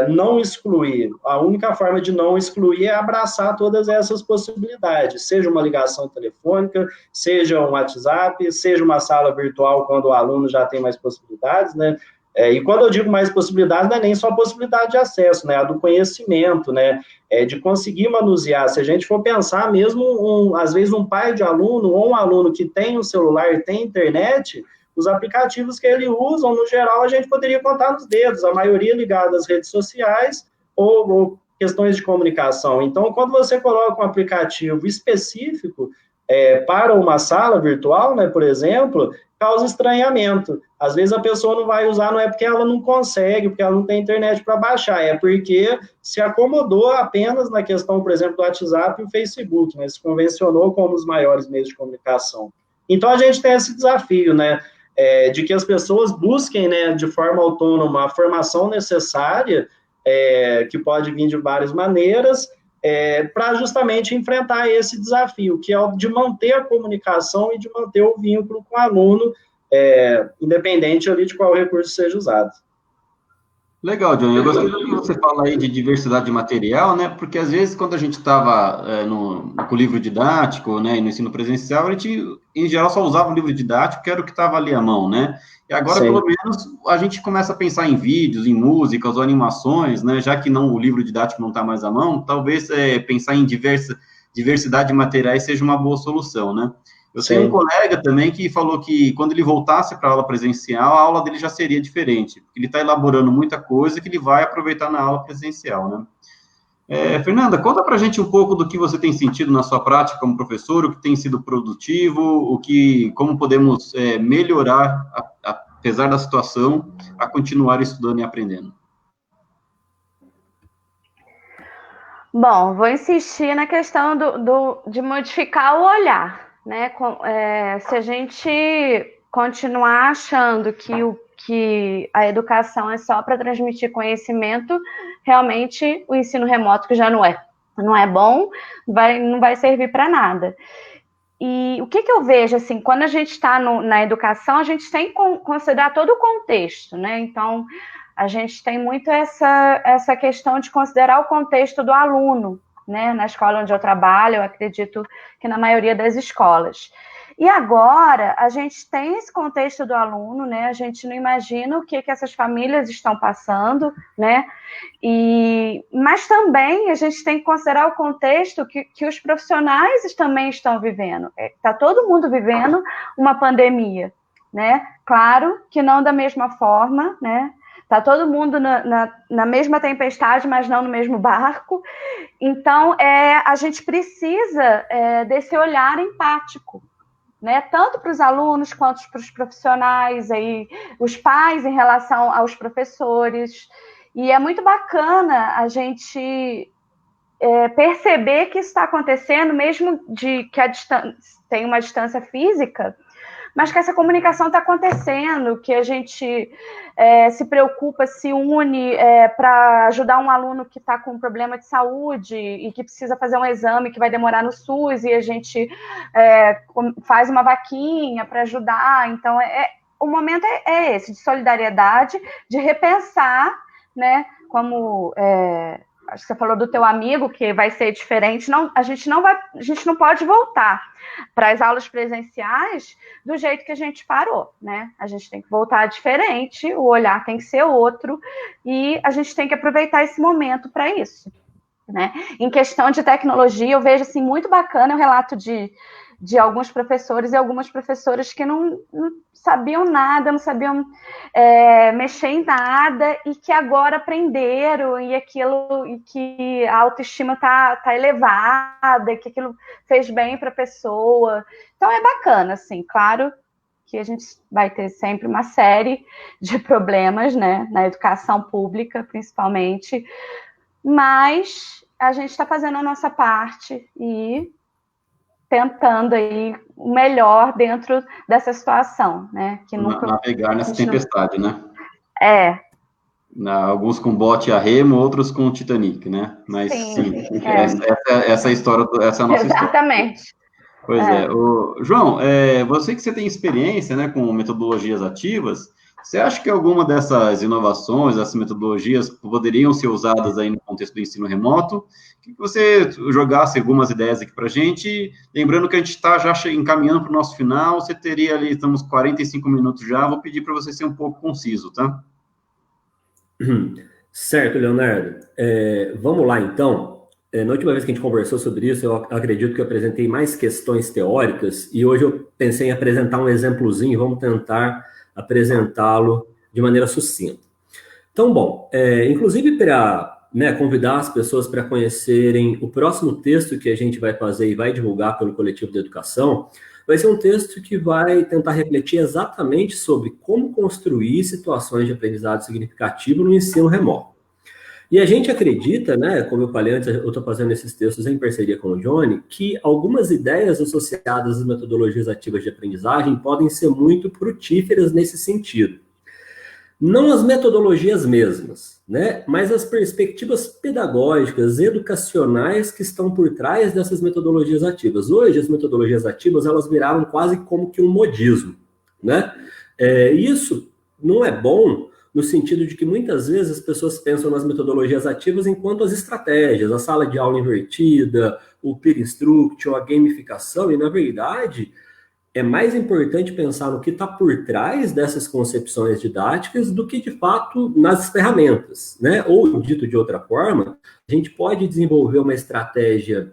não excluir. A única forma de não excluir é abraçar todas essas possibilidades, seja uma ligação telefônica, seja um WhatsApp, seja uma sala virtual, quando o aluno já tem mais possibilidades, né? E quando eu digo mais possibilidades, não é nem só possibilidade de acesso, né? A do conhecimento, né? De conseguir manusear. Se a gente for pensar mesmo, às vezes um pai de aluno ou um aluno que tem um celular e tem internet, os aplicativos que ele usa, no geral, a gente poderia contar nos dedos, a maioria ligada às redes sociais ou questões de comunicação. Então, quando você coloca um aplicativo específico para uma sala virtual, né, por exemplo, causa estranhamento. Às vezes a pessoa não vai usar, não é porque ela não consegue, porque ela não tem internet para baixar, é porque se acomodou apenas na questão, por exemplo, do WhatsApp e o Facebook, né, se convencionou como os maiores meios de comunicação. Então, a gente tem esse desafio, né, de que as pessoas busquem, né, de forma autônoma a formação necessária, que pode vir de várias maneiras, para justamente enfrentar esse desafio, que é o de manter a comunicação e de manter o vínculo com o aluno, independente ali de qual recurso seja usado. Legal, Johnny. Eu gostaria que você fala aí de diversidade de material, né? Porque às vezes quando a gente estava com o livro didático, né, e no ensino presencial, a gente, em geral, só usava o livro didático, que era o que estava ali à mão, né? E agora, pelo menos, a gente começa a pensar em vídeos, em músicas ou animações, né? Já que o livro didático não está mais à mão, talvez pensar em diversidade de materiais seja uma boa solução, né? Eu tenho um colega também que falou que quando ele voltasse para a aula presencial, a aula dele já seria diferente, porque ele está elaborando muita coisa que ele vai aproveitar na aula presencial, né? Fernanda, conta para a gente um pouco do que você tem sentido na sua prática como professor, o que tem sido produtivo, como podemos melhorar, apesar da situação, a continuar estudando e aprendendo. Bom, vou insistir na questão de modificar o olhar. Né, se a gente continuar achando que a educação é só para transmitir conhecimento, realmente o ensino remoto, que já não é bom, não vai servir para nada. E o que eu vejo, assim, quando a gente está na educação, a gente tem que considerar todo o contexto, né? Então, a gente tem muito essa questão de considerar o contexto do aluno, né, na escola onde eu trabalho, eu acredito que na maioria das escolas. E agora, a gente tem esse contexto do aluno, né, a gente não imagina o que essas famílias estão passando, né, mas também a gente tem que considerar o contexto que os profissionais também estão vivendo. Está todo mundo vivendo uma pandemia, né, claro que não da mesma forma, né, está todo mundo na mesma tempestade, mas não no mesmo barco. Então, a gente precisa desse olhar empático, né? Tanto para os alunos quanto para os profissionais, os pais em relação aos professores. E é muito bacana a gente perceber que isso está acontecendo, mesmo que tem uma distância física, mas que essa comunicação está acontecendo, que a gente se preocupa, se une para ajudar um aluno que está com um problema de saúde e que precisa fazer um exame que vai demorar no SUS, e a gente faz uma vaquinha para ajudar. Então, o momento é esse, de solidariedade, de repensar, né, como... acho que você falou do teu amigo, que vai ser diferente. Não, a gente não pode voltar para as aulas presenciais do jeito que a gente parou, né? A gente tem que voltar diferente, o olhar tem que ser outro, e a gente tem que aproveitar esse momento para isso, né? Em questão de tecnologia, eu vejo assim, muito bacana o relato de alguns professores e algumas professoras que não sabiam nada, não sabiam mexer em nada, e que agora aprenderam, e que a autoestima tá elevada, que aquilo fez bem para a pessoa. Então é bacana, assim, claro que a gente vai ter sempre uma série de problemas, né, na educação pública, principalmente, mas a gente está fazendo a nossa parte e tentando aí o melhor dentro dessa situação, né? Que nunca... Navegar nessa tempestade, né? Alguns com bote a remo, outros com Titanic, né? Mas sim, essa é a história, essa é a nossa história. Exatamente. Pois é. João, você tem experiência, né, com metodologias ativas, Você acha que alguma dessas inovações, essas metodologias poderiam ser usadas aí no contexto do ensino remoto? Que você jogasse algumas ideias aqui para a gente, lembrando que a gente está já encaminhando para o nosso final, você teria ali, estamos 45 minutos já, vou pedir para você ser um pouco conciso, tá? Certo, Leonardo. Vamos lá, então. Na última vez que a gente conversou sobre isso, eu acredito que eu apresentei mais questões teóricas, e hoje eu pensei em apresentar um exemplozinho, vamos tentar apresentá-lo de maneira sucinta. Então, bom, inclusive para convidar as pessoas para conhecerem o próximo texto que a gente vai fazer e vai divulgar pelo Coletivo de Educação, vai ser um texto que vai tentar refletir exatamente sobre como construir situações de aprendizado significativo no ensino remoto. E a gente acredita, como eu falei antes, eu estou fazendo esses textos em parceria com o Johnny, que algumas ideias associadas às metodologias ativas de aprendizagem podem ser muito frutíferas nesse sentido. Não as metodologias mesmas, mas as perspectivas pedagógicas, educacionais que estão por trás dessas metodologias ativas. Hoje, as metodologias ativas, elas viraram quase como que um modismo, Isso não é bom no sentido de que muitas vezes as pessoas pensam nas metodologias ativas enquanto as estratégias, a sala de aula invertida, o peer instruction, a gamificação, e na verdade é mais importante pensar no que está por trás dessas concepções didáticas do que de fato nas ferramentas, Ou dito de outra forma, a gente pode desenvolver uma estratégia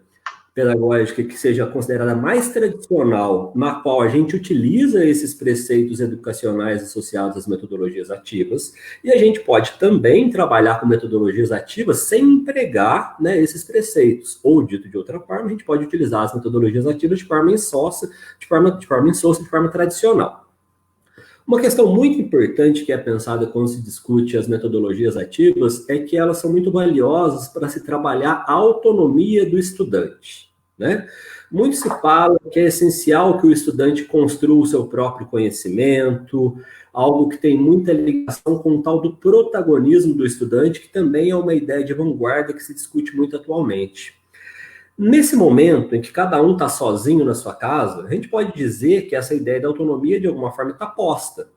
pedagógica que seja considerada mais tradicional, na qual a gente utiliza esses preceitos educacionais associados às metodologias ativas, e a gente pode também trabalhar com metodologias ativas sem empregar esses preceitos. Ou, dito de outra forma, a gente pode utilizar as metodologias ativas de forma insossa, de forma tradicional. Uma questão muito importante que é pensada quando se discute as metodologias ativas é que elas são muito valiosas para se trabalhar a autonomia do estudante, Muito se fala que é essencial que o estudante construa o seu próprio conhecimento, algo que tem muita ligação com o tal do protagonismo do estudante, que também é uma ideia de vanguarda que se discute muito atualmente. Nesse momento em que cada um está sozinho na sua casa, a gente pode dizer que essa ideia da autonomia, de alguma forma, está posta,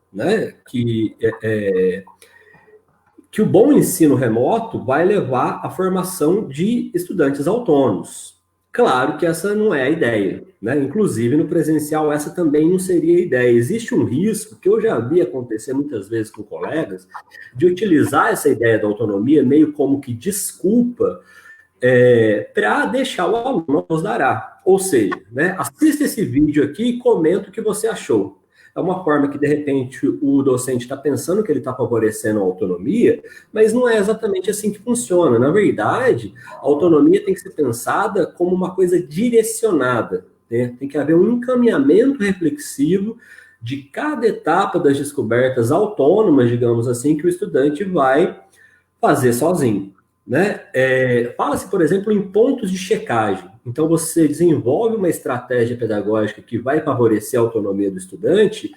Que o bom ensino remoto vai levar à formação de estudantes autônomos. Claro que essa não é a ideia, Inclusive, no presencial, essa também não seria a ideia. Existe um risco, que eu já vi acontecer muitas vezes com colegas, de utilizar essa ideia da autonomia meio como que desculpa para deixar o aluno nos dará. Ou seja, assista esse vídeo aqui e comenta o que você achou. É uma forma que, de repente, o docente está pensando que ele está favorecendo a autonomia, mas não é exatamente assim que funciona. Na verdade, a autonomia tem que ser pensada como uma coisa direcionada. Tem que haver um encaminhamento reflexivo de cada etapa das descobertas autônomas, digamos assim, que o estudante vai fazer sozinho. Fala-se, por exemplo, em pontos de checagem. Então, você desenvolve uma estratégia pedagógica que vai favorecer a autonomia do estudante,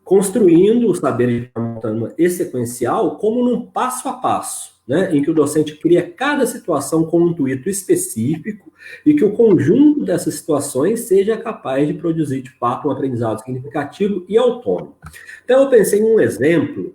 construindo o saber de forma autônoma e sequencial como num passo a passo, em que o docente cria cada situação com um intuito específico e que o conjunto dessas situações seja capaz de produzir, de fato, um aprendizado significativo e autônomo. Então, eu pensei em um exemplo,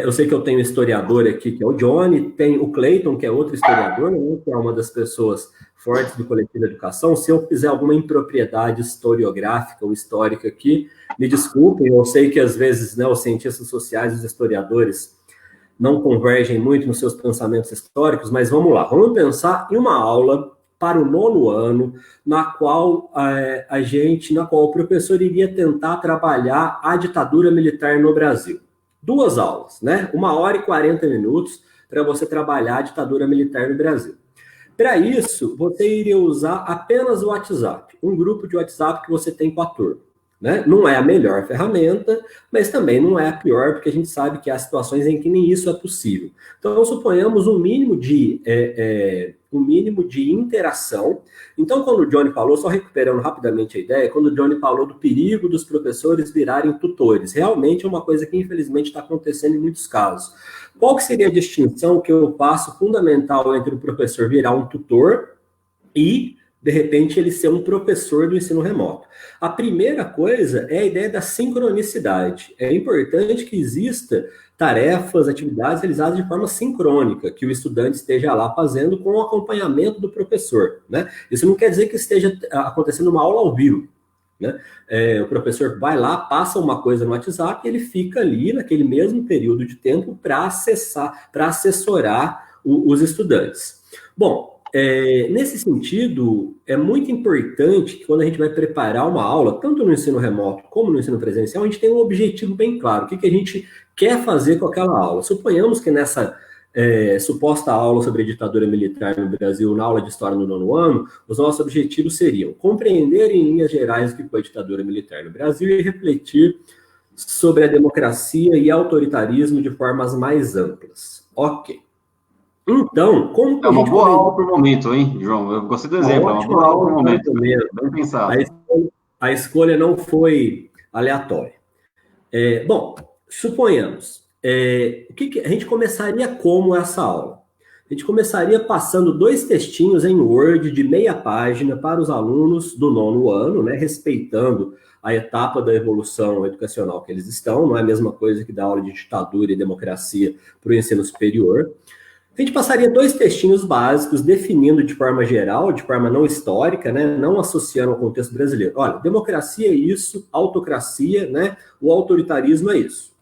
eu sei que eu tenho um historiador aqui, que é o Johnny, tem o Clayton, que é outro historiador, que é uma das pessoas fortes do Coletivo de Educação. Se eu fizer alguma impropriedade historiográfica ou histórica aqui, me desculpem, eu sei que às vezes os cientistas sociais e os historiadores não convergem muito nos seus pensamentos históricos, mas vamos lá, vamos pensar em uma aula para o 9º ano, na qual o professor iria tentar trabalhar a ditadura militar no Brasil. 2 aulas, 1h e 40 minutos para você trabalhar a ditadura militar no Brasil. Para isso, você iria usar apenas o WhatsApp, um grupo de WhatsApp que você tem com a turma. Não é a melhor ferramenta, mas também não é a pior, porque a gente sabe que há situações em que nem isso é possível. Então, suponhamos um mínimo de interação. Então, quando o Johnny falou, só recuperando rapidamente a ideia, quando o Johnny falou do perigo dos professores virarem tutores, realmente é uma coisa que, infelizmente, está acontecendo em muitos casos. Qual que seria a distinção que eu faço fundamental entre o professor virar um tutor e de repente, ele ser um professor do ensino remoto? A primeira coisa é a ideia da sincronicidade. É importante que exista tarefas, atividades realizadas de forma sincrônica, que o estudante esteja lá fazendo com o acompanhamento do professor, né? Isso não quer dizer que esteja acontecendo uma aula ao vivo, né? O professor vai lá, passa uma coisa no WhatsApp e ele fica ali naquele mesmo período de tempo para assessorar os estudantes. Bom, nesse sentido, é muito importante que quando a gente vai preparar uma aula, tanto no ensino remoto como no ensino presencial, a gente tem um objetivo bem claro. O que a gente quer fazer com aquela aula? Suponhamos que nessa suposta aula sobre a ditadura militar no Brasil, na aula de história no 9º ano, os nossos objetivos seriam compreender em linhas gerais o que foi a ditadura militar no Brasil e refletir sobre a democracia e autoritarismo de formas mais amplas. Ok. Então, como que é uma boa aula por momento, hein, João? Eu gostei do exemplo, é uma boa aula por momento. Bem pensado. A escolha não foi aleatória. Bom, suponhamos, a gente começaria como essa aula? A gente começaria passando 2 textinhos em Word de meia página para os alunos do 9º ano, né, respeitando a etapa da evolução educacional que eles estão, não é a mesma coisa que dar aula de ditadura e democracia para o ensino superior. A gente passaria 2 textinhos básicos definindo de forma geral, de forma não histórica, né, não associando ao contexto brasileiro. Olha, democracia é isso, autocracia, né, o autoritarismo é isso.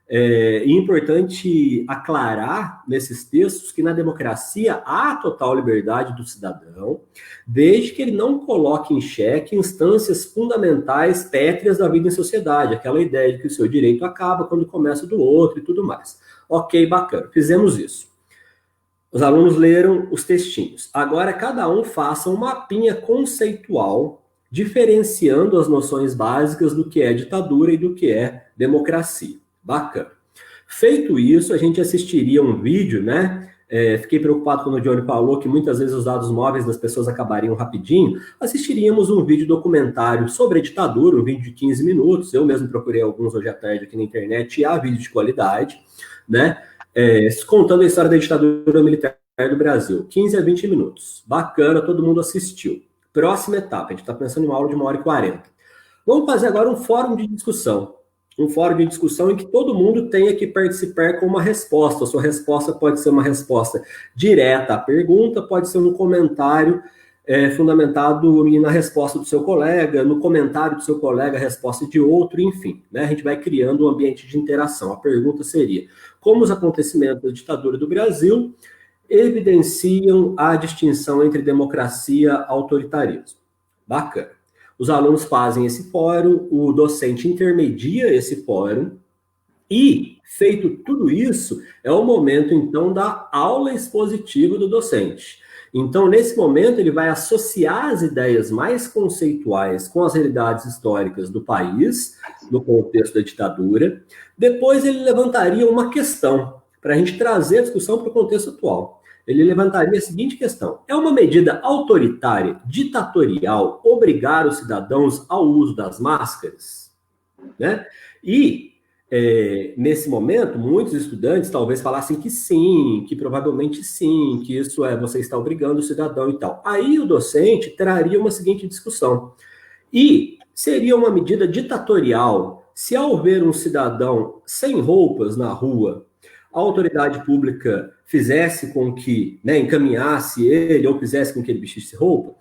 É importante aclarar nesses textos que na democracia há total liberdade do cidadão, desde que ele não coloque em xeque instâncias fundamentais pétreas da vida em sociedade, aquela ideia de que o seu direito acaba quando começa do outro e tudo mais. Ok, bacana, fizemos isso. Os alunos leram os textinhos. Agora, cada um faça um mapinha conceitual, diferenciando as noções básicas do que é ditadura e do que é democracia. Bacana. Feito isso, a gente assistiria um vídeo, né? Fiquei preocupado quando o Johnny falou que muitas vezes os dados móveis das pessoas acabariam rapidinho. Assistiríamos um vídeo documentário sobre a ditadura, um vídeo de 15 minutos. Eu mesmo procurei alguns hoje à tarde aqui na internet e há vídeo de qualidade, né? Contando a história da ditadura militar do Brasil, 15 a 20 minutos. Bacana, todo mundo assistiu. Próxima etapa, a gente está pensando em uma aula de 1h40. Vamos fazer agora um fórum de discussão. Um fórum de discussão em que todo mundo tenha que participar com uma resposta. A sua resposta pode ser uma resposta direta à pergunta, pode ser um comentário fundamentado na resposta do seu colega, no comentário do seu colega, a resposta de outro, enfim, né? A gente vai criando um ambiente de interação. A pergunta seria: como os acontecimentos da ditadura do Brasil evidenciam a distinção entre democracia e autoritarismo? Bacana. Os alunos fazem esse fórum, o docente intermedia esse fórum e, feito tudo isso, é o momento, então, da aula expositiva do docente. Então, nesse momento, ele vai associar as ideias mais conceituais com as realidades históricas do país, no contexto da ditadura. Depois, ele levantaria uma questão para a gente trazer a discussão para o contexto atual. Ele levantaria a seguinte questão: é uma medida autoritária, ditatorial, obrigar os cidadãos ao uso das máscaras? Né? E, nesse momento, muitos estudantes talvez falassem que sim, que provavelmente sim, que isso você está obrigando o cidadão e tal. Aí o docente traria uma seguinte discussão: e seria uma medida ditatorial se, ao ver um cidadão sem roupas na rua, a autoridade pública fizesse com que, né, encaminhasse ele ou fizesse com que ele vestisse roupa?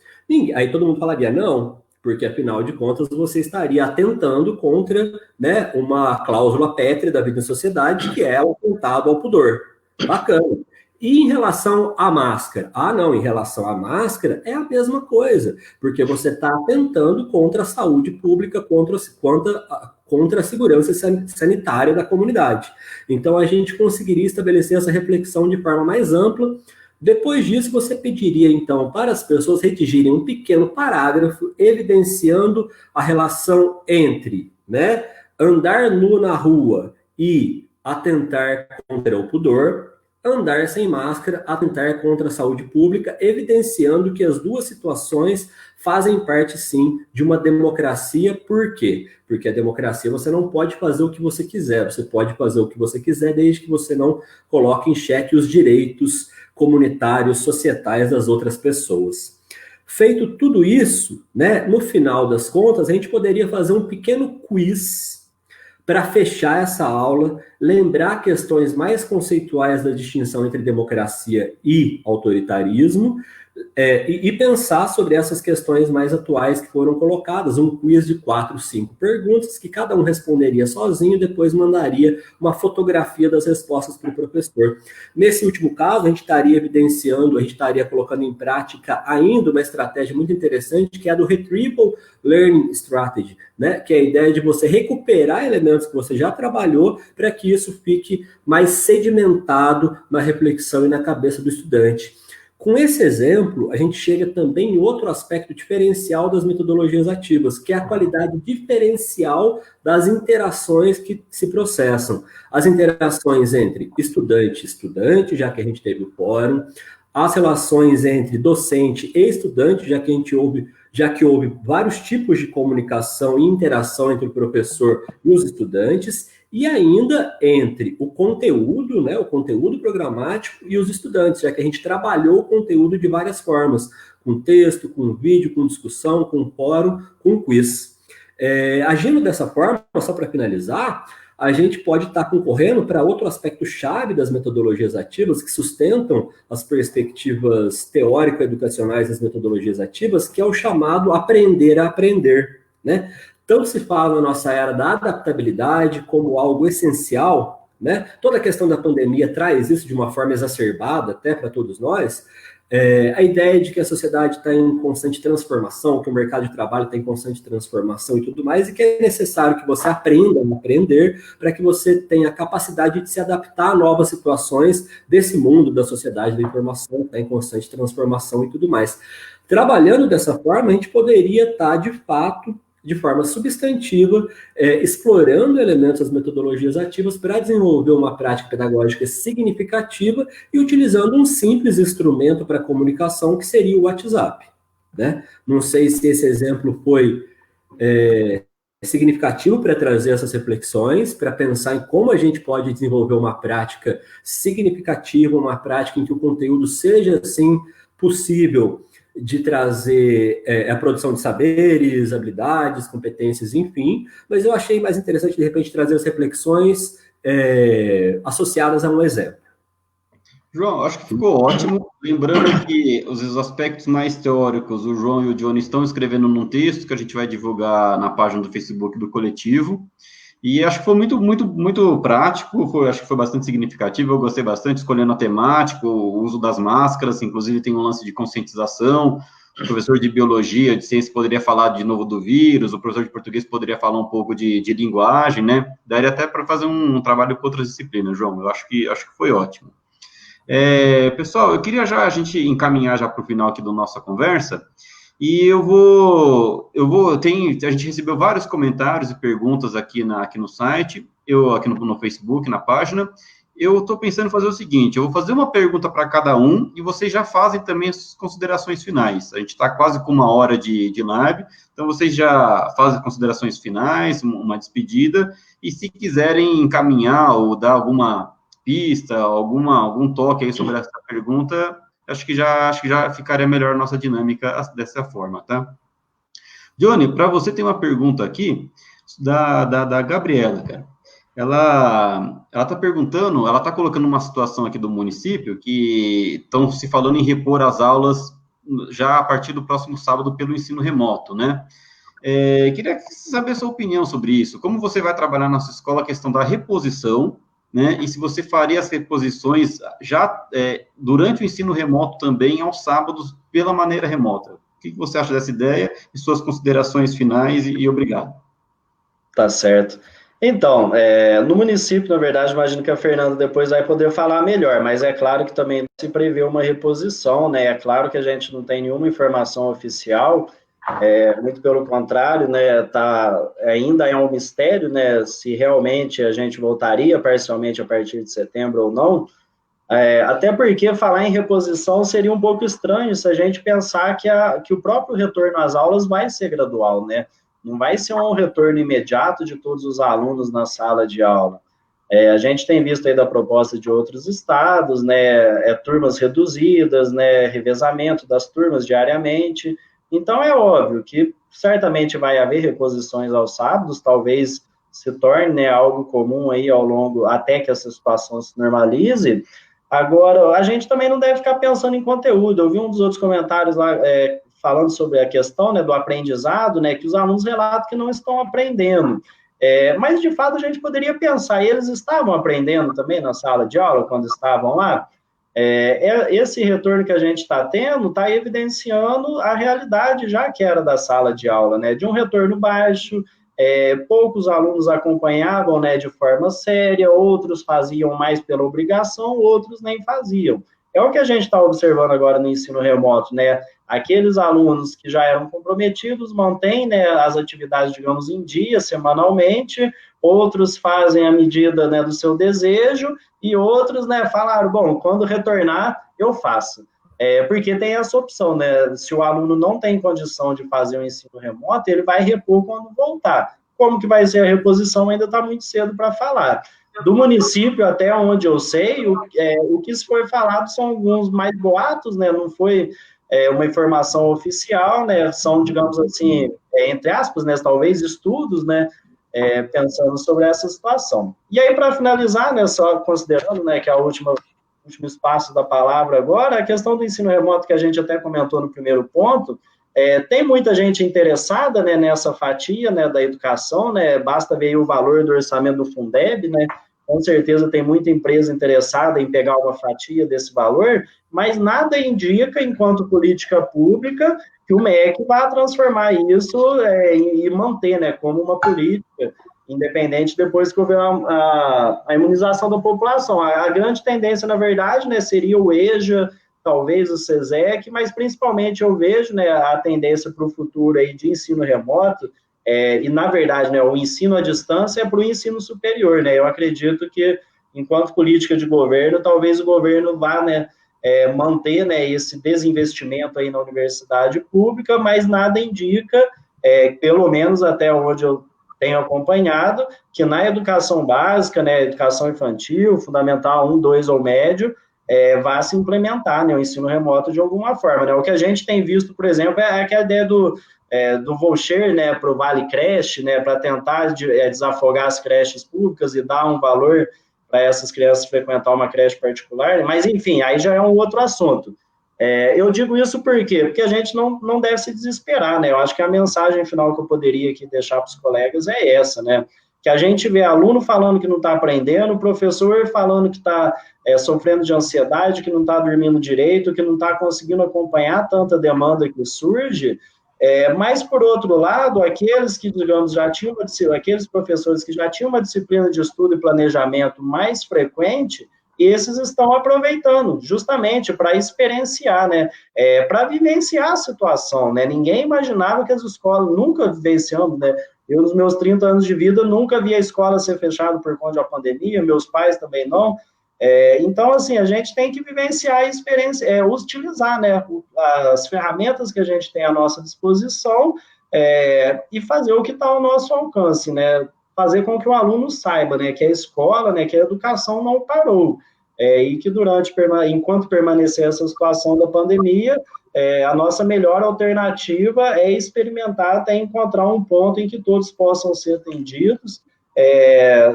Aí todo mundo falaria não, porque afinal de contas você estaria atentando contra, né, uma cláusula pétrea da vida em sociedade, que é o atentado ao pudor. Bacana. E em relação à máscara? Ah, não, em relação à máscara é a mesma coisa, porque você está atentando contra a saúde pública, contra a segurança sanitária da comunidade. Então, a gente conseguiria estabelecer essa reflexão de forma mais ampla. Depois disso, você pediria, então, para as pessoas redigirem um pequeno parágrafo evidenciando a relação entre, né, andar nu na rua e atentar contra o pudor, andar sem máscara, atentar contra a saúde pública, evidenciando que as duas situações fazem parte, sim, de uma democracia. Por quê? Porque a democracia você não pode fazer o que você quiser, você pode fazer o que você quiser desde que você não coloque em xeque os direitos comunitários, societais das outras pessoas. Feito tudo isso, né, no final das contas, a gente poderia fazer um pequeno quiz para fechar essa aula, lembrar questões mais conceituais da distinção entre democracia e autoritarismo, e pensar sobre essas questões mais atuais que foram colocadas, um quiz de 4, 5 perguntas, que cada um responderia sozinho e depois mandaria uma fotografia das respostas para o professor. Nesse último caso, a gente estaria evidenciando, a gente estaria colocando em prática ainda uma estratégia muito interessante, que é a do Retrieval Learning Strategy, né? Que é a ideia de você recuperar elementos que você já trabalhou para que isso fique mais sedimentado na reflexão e na cabeça do estudante. Com esse exemplo, a gente chega também em outro aspecto diferencial das metodologias ativas, que é a qualidade diferencial das interações que se processam. As interações entre estudante e estudante, já que a gente teve o fórum, as relações entre docente e estudante, já que houve vários tipos de comunicação e interação entre o professor e os estudantes, e ainda entre o conteúdo, né, o conteúdo programático e os estudantes, já que a gente trabalhou o conteúdo de várias formas, com texto, com vídeo, com discussão, com fórum, com quiz. Agindo dessa forma, só para finalizar, a gente pode estar concorrendo para outro aspecto chave das metodologias ativas que sustentam as perspectivas teórico-educacionais das metodologias ativas, que é o chamado aprender a aprender, né? Tanto se fala na nossa era da adaptabilidade como algo essencial, né? Toda a questão da pandemia traz isso de uma forma exacerbada até para todos nós, a ideia de que a sociedade está em constante transformação, que o mercado de trabalho está em constante transformação e tudo mais, e que é necessário que você aprenda a aprender para que você tenha a capacidade de se adaptar a novas situações desse mundo da sociedade da informação, que está em constante transformação e tudo mais. Trabalhando dessa forma, a gente poderia estar, de fato, de forma substantiva, explorando elementos das metodologias ativas para desenvolver uma prática pedagógica significativa e utilizando um simples instrumento para comunicação, que seria o WhatsApp, né? Não sei se esse exemplo foi significativo para trazer essas reflexões, para pensar em como a gente pode desenvolver uma prática significativa, uma prática em que o conteúdo seja, assim, possível de trazer a produção de saberes, habilidades, competências, enfim, mas eu achei mais interessante, de repente, trazer as reflexões associadas a um exemplo. João, acho que ficou ótimo. Lembrando que os aspectos mais teóricos, o João e o Johnny estão escrevendo num texto que a gente vai divulgar na página do Facebook do coletivo. E acho que foi muito prático, acho que foi bastante significativo, eu gostei bastante, escolhendo a temática, o uso das máscaras, inclusive tem um lance de conscientização, o professor de biologia, de ciência, poderia falar de novo do vírus, o professor de português poderia falar um pouco de linguagem, né? Daria até para fazer um trabalho com outras disciplinas, João, eu acho que foi ótimo. Pessoal, eu queria a gente encaminhar já para o final aqui da nossa conversa, e a gente recebeu vários comentários e perguntas aqui no site, aqui no Facebook, na página. Eu estou pensando em fazer o seguinte, eu vou fazer uma pergunta para cada um, e vocês já fazem também as considerações finais. A gente está quase com 1 hora de live, então vocês já fazem considerações finais, uma despedida, e se quiserem encaminhar ou dar alguma pista, algum toque aí sobre essa pergunta, acho que já ficaria melhor a nossa dinâmica dessa forma, tá? Johnny, para você tem uma pergunta aqui da Gabriela, cara. Ela está perguntando, ela está colocando uma situação aqui do município que estão se falando em repor as aulas já a partir do próximo sábado pelo ensino remoto, né? Queria saber a sua opinião sobre isso. Como você vai trabalhar na sua escola a questão da reposição, né? E se você faria as reposições já durante o ensino remoto também, aos sábados, pela maneira remota. O que você acha dessa ideia e suas considerações finais, e obrigado. Tá certo. Então, no município, na verdade, imagino que a Fernanda depois vai poder falar melhor, mas é claro que também se prevê uma reposição, né? É claro que a gente não tem nenhuma informação oficial, muito pelo contrário, né? Ainda é um mistério, né? Se realmente a gente voltaria parcialmente a partir de setembro ou não. Até porque falar em reposição seria um pouco estranho se a gente pensar que o próprio retorno às aulas vai ser gradual, né? Não vai ser um retorno imediato de todos os alunos na sala de aula. A gente tem visto aí da proposta de outros estados, né, turmas reduzidas, né, revezamento das turmas diariamente. Então, é óbvio que certamente vai haver reposições aos sábados, talvez se torne, né, algo comum aí ao longo, até que essa situação se normalize. Agora, a gente também não deve ficar pensando em conteúdo. Eu vi um dos outros comentários lá falando sobre a questão, né, do aprendizado, né, que os alunos relatam que não estão aprendendo. Mas, de fato, a gente poderia pensar, eles estavam aprendendo também na sala de aula, quando estavam lá? Esse retorno que a gente está tendo está evidenciando a realidade já que era da sala de aula, né? De um retorno baixo, poucos alunos acompanhavam, né, de forma séria, outros faziam mais pela obrigação, outros nem faziam. É o que a gente está observando agora no ensino remoto, né? Aqueles alunos que já eram comprometidos mantêm, né, as atividades, digamos, em dia, semanalmente, outros fazem à medida, né, do seu desejo, e outros, né, falaram, bom, quando retornar, eu faço. Porque tem essa opção, né? Se o aluno não tem condição de fazer o ensino remoto, ele vai repor quando voltar. Como que vai ser a reposição, ainda está muito cedo para falar. Do município, até onde eu sei, o que se foi falado são alguns mais boatos, né? Não foi uma informação oficial, né? São, digamos assim, entre aspas, né? Talvez estudos, né? Pensando sobre essa situação. E aí, para finalizar, né? Só considerando, né? Que é o último espaço da palavra agora, a questão do ensino remoto que a gente até comentou no primeiro ponto, tem muita gente interessada, né, nessa fatia, né, da educação, né, basta ver o valor do orçamento do Fundeb, né, com certeza tem muita empresa interessada em pegar uma fatia desse valor, mas nada indica, enquanto política pública, que o MEC vá transformar isso e manter, né, como uma política independente depois que houver a imunização da população. A grande tendência, na verdade, né, seria o EJA, talvez o SESEC, mas principalmente eu vejo, né, a tendência para o futuro aí de ensino remoto, e na verdade, né, o ensino à distância é para o ensino superior, né, eu acredito que, enquanto política de governo, talvez o governo vá, né, manter, né, esse desinvestimento aí na universidade pública, mas nada indica, pelo menos até onde eu tenho acompanhado, que na educação básica, né, educação infantil, fundamental 1, 2 ou médio, vá se implementar, né, o ensino remoto de alguma forma, né? O que a gente tem visto, por exemplo, é aquela ideia do voucher, né, para o Vale Creche, né, para tentar desafogar as creches públicas e dar um valor para essas crianças frequentar uma creche particular, mas, enfim, aí já é um outro assunto. Eu digo isso por quê? Porque a gente não deve se desesperar, né? Eu acho que a mensagem final que eu poderia aqui deixar para os colegas é essa, né? Que a gente vê aluno falando que não está aprendendo, professor falando que está sofrendo de ansiedade, que não está dormindo direito, que não está conseguindo acompanhar tanta demanda que surge, mas, por outro lado, aqueles que, digamos, já tinham aqueles professores que já tinham uma disciplina de estudo e planejamento mais frequente, esses estão aproveitando justamente para experienciar, né, para vivenciar a situação, né, ninguém imaginava que as escolas, nunca vivenciando, né, eu nos meus 30 anos de vida nunca vi a escola ser fechada por conta da pandemia, meus pais também não, então, assim, a gente tem que vivenciar a experiência, utilizar, né, as ferramentas que a gente tem à nossa disposição e fazer o que está ao nosso alcance, né, fazer com que o aluno saiba, né, que a escola, né, que a educação não parou, e que enquanto permanecer essa situação da pandemia, a nossa melhor alternativa é experimentar até encontrar um ponto em que todos possam ser atendidos,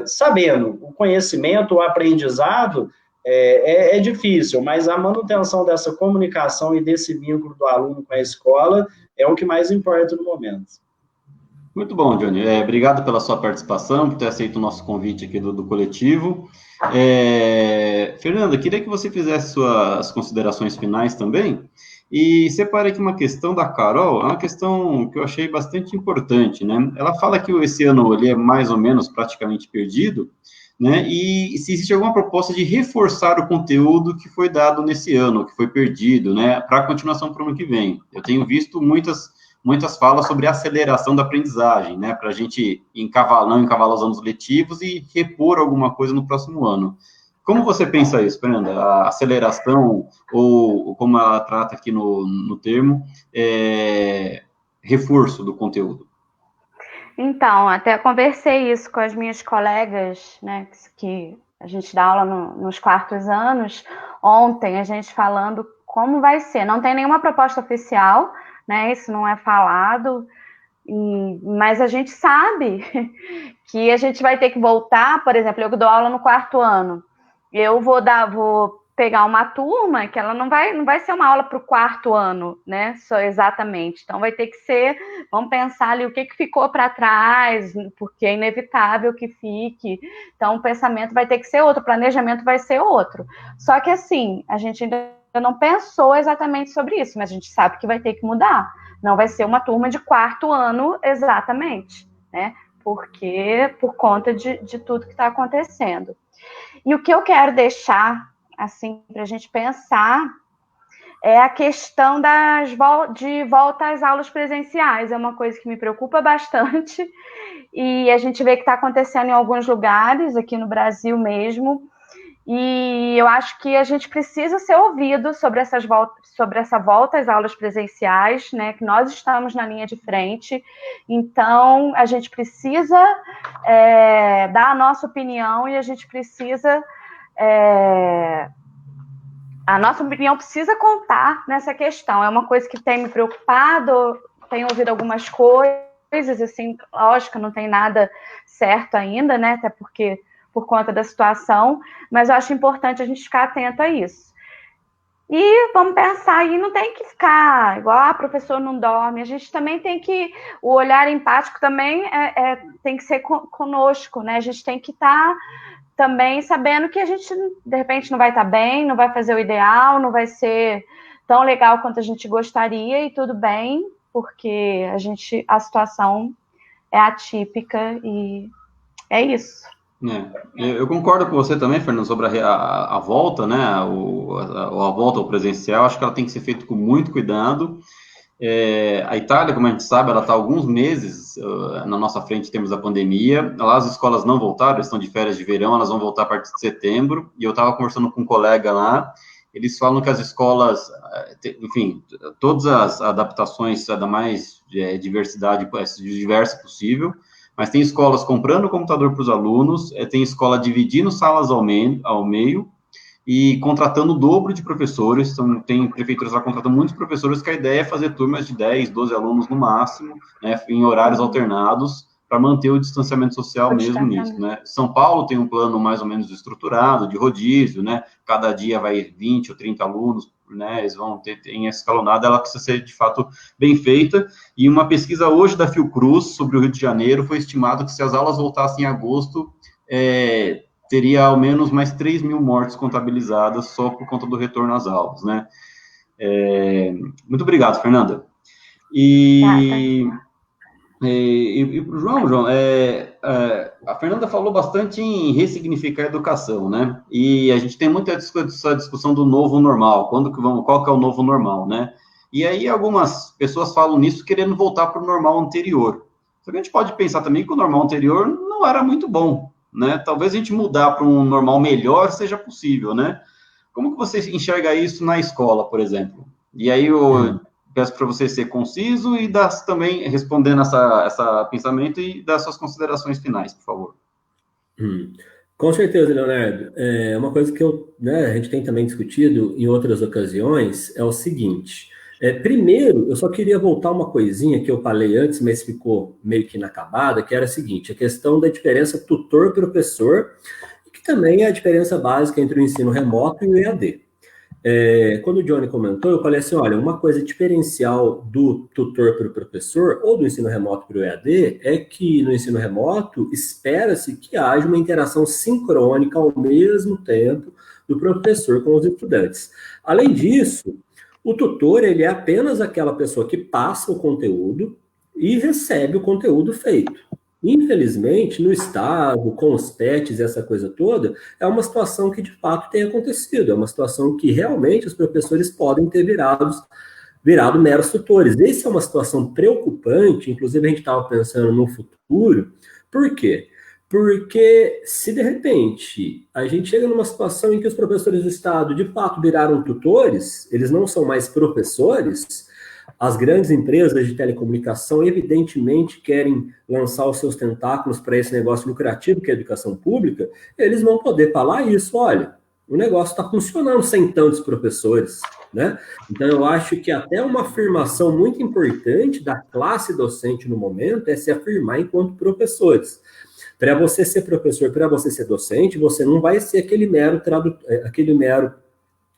sabendo, o conhecimento, o aprendizado é difícil, mas a manutenção dessa comunicação e desse vínculo do aluno com a escola é o que mais importa no momento. Muito bom, Johnny. Obrigado pela sua participação, por ter aceito o nosso convite aqui do coletivo. Fernanda, queria que você fizesse suas considerações finais também, e separei aqui uma questão da Carol, é uma questão que eu achei bastante importante, né? Ela fala que esse ano ele é mais ou menos praticamente perdido, né? E se existe alguma proposta de reforçar o conteúdo que foi dado nesse ano, que foi perdido, né? Para a continuação para o ano que vem. Eu tenho visto muitas falas sobre aceleração da aprendizagem, né, para a gente não encavalar os anos letivos e repor alguma coisa no próximo ano. Como você pensa isso, Fernanda? A aceleração, ou como ela trata aqui no termo, reforço do conteúdo? Então, até conversei isso com as minhas colegas, né, que a gente dá aula nos quartos anos, ontem a gente falando como vai ser. Não tem nenhuma proposta oficial, né, isso não é falado, mas a gente sabe que a gente vai ter que voltar. Por exemplo, eu dou aula no quarto ano, eu vou pegar uma turma que ela não vai ser uma aula para o quarto ano, né? Só exatamente. Então vai ter que ser, vamos pensar ali o que ficou para trás, porque é inevitável que fique. Então o pensamento vai ter que ser outro, o planejamento vai ser outro. Só que assim, a gente ainda não pensou exatamente sobre isso, mas a gente sabe que vai ter que mudar. Não vai ser uma turma de quarto ano exatamente, né? Porque por conta de tudo que está acontecendo. E o que eu quero deixar assim, para a gente pensar, é a questão de volta às aulas presenciais. É uma coisa que me preocupa bastante, e a gente vê que está acontecendo em alguns lugares, aqui no Brasil mesmo, e eu acho que a gente precisa ser ouvido sobre essa volta às aulas presenciais, né, que nós estamos na linha de frente, então a gente precisa dar a nossa opinião, e a gente precisa... a nossa opinião precisa contar nessa questão. É uma coisa que tem me preocupado, tenho ouvido algumas coisas, assim, lógico, não tem nada certo ainda, né, até porque por conta da situação, mas eu acho importante a gente ficar atento a isso. E vamos pensar aí, não tem que ficar igual, professor não dorme, a gente também tem que, o olhar empático também tem que ser conosco, né, a gente tem que estar também sabendo que a gente, de repente, não vai estar bem, não vai fazer o ideal, não vai ser tão legal quanto a gente gostaria, e tudo bem, porque a situação é atípica, e é isso. Eu concordo com você também, Fernando, sobre a volta, né, a volta ao presencial. Acho que ela tem que ser feita com muito cuidado. A Itália, como a gente sabe, ela está alguns meses na nossa frente em termos da pandemia. Lá as escolas não voltaram, estão de férias de verão, elas vão voltar a partir de setembro, e eu estava conversando com um colega lá, eles falam que as escolas, enfim, todas as adaptações da mais diversidade diversa possível, mas tem escolas comprando computador para os alunos, tem escola dividindo salas ao meio, e contratando o dobro de professores. Então, tem prefeituras lá contratando muitos professores, que a ideia é fazer turmas de 10, 12 alunos no máximo, né, em horários alternados, para manter o distanciamento social mesmo nisso, né. São Paulo tem um plano mais ou menos estruturado, de rodízio, né, cada dia vai 20 ou 30 alunos, né, eles vão ter em escalonada, ela precisa ser, de fato, bem feita. E uma pesquisa hoje da Fiocruz sobre o Rio de Janeiro foi estimado que, se as aulas voltassem em agosto, teria ao menos mais 3 mil mortes contabilizadas só por conta do retorno às aulas, né? Muito obrigado, Fernanda. E para o João, a Fernanda falou bastante em ressignificar a educação, né? E a gente tem muita essa discussão do novo normal, qual que é o novo normal, né? E aí algumas pessoas falam nisso querendo voltar para o normal anterior. Só que a gente pode pensar também que o normal anterior não era muito bom, né? Talvez a gente mudar para um normal melhor seja possível, né? Como que você enxerga isso na escola, por exemplo? E aí eu peço para você ser conciso e também respondendo essa pensamento, e dar suas considerações finais, por favor. Com certeza, Leonardo. Uma coisa que a gente tem também discutido em outras ocasiões é o seguinte. Primeiro, eu só queria voltar uma coisinha que eu falei antes, mas ficou meio que inacabada, que era a seguinte: a questão da diferença tutor-professor, que também é a diferença básica entre o ensino remoto e o EAD. Quando o Johnny comentou, eu falei assim, olha, uma coisa diferencial do tutor para o professor, ou do ensino remoto para o EAD, é que no ensino remoto espera-se que haja uma interação sincrônica ao mesmo tempo do professor com os estudantes. Além disso, o tutor, ele é apenas aquela pessoa que passa o conteúdo e recebe o conteúdo feito. Infelizmente, no Estado, com os PETs e essa coisa toda, é uma situação que de fato tem acontecido, é uma situação que realmente os professores podem ter virado meros tutores. Essa é uma situação preocupante, inclusive a gente estava pensando no futuro. Por quê? Porque se de repente a gente chega numa situação em que os professores do Estado de fato viraram tutores, eles não são mais professores, As grandes empresas de telecomunicação, evidentemente, querem lançar os seus tentáculos para esse negócio lucrativo, que é a educação pública, eles vão poder falar isso, olha, o negócio está funcionando sem tantos professores, né? Então, eu acho que até uma afirmação muito importante da classe docente no momento é se afirmar enquanto professores. Para você ser professor, para você ser docente, você não vai ser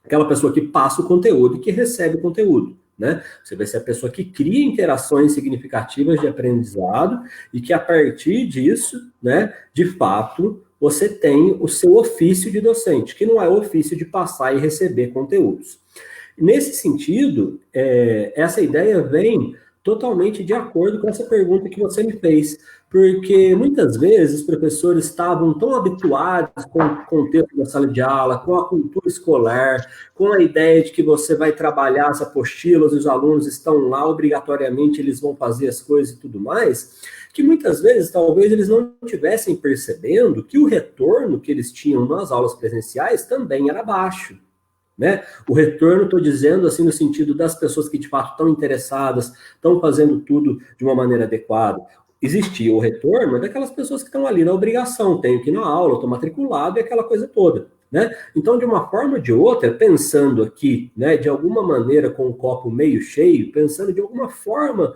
aquela pessoa que passa o conteúdo e que recebe o conteúdo, né? Você vai ser a pessoa que cria interações significativas de aprendizado e que, a partir disso, né, de fato, você tem o seu ofício de docente, que não é o ofício de passar e receber conteúdos. Nesse sentido, essa ideia vem totalmente de acordo com essa pergunta que você me fez, porque muitas vezes os professores estavam tão habituados com o contexto da sala de aula, com a cultura escolar, com a ideia de que você vai trabalhar as apostilas, os alunos estão lá, obrigatoriamente eles vão fazer as coisas e tudo mais, que muitas vezes, talvez, eles não estivessem percebendo que o retorno que eles tinham nas aulas presenciais também era baixo. Né? O retorno, estou dizendo assim, no sentido das pessoas que de fato estão interessadas, estão fazendo tudo de uma maneira adequada. Existia o retorno daquelas pessoas que estão ali na obrigação, tenho que ir na aula, estou matriculado e aquela coisa toda. Né? Então, de uma forma ou de outra, pensando aqui, né, de alguma maneira com o copo meio cheio, pensando de alguma forma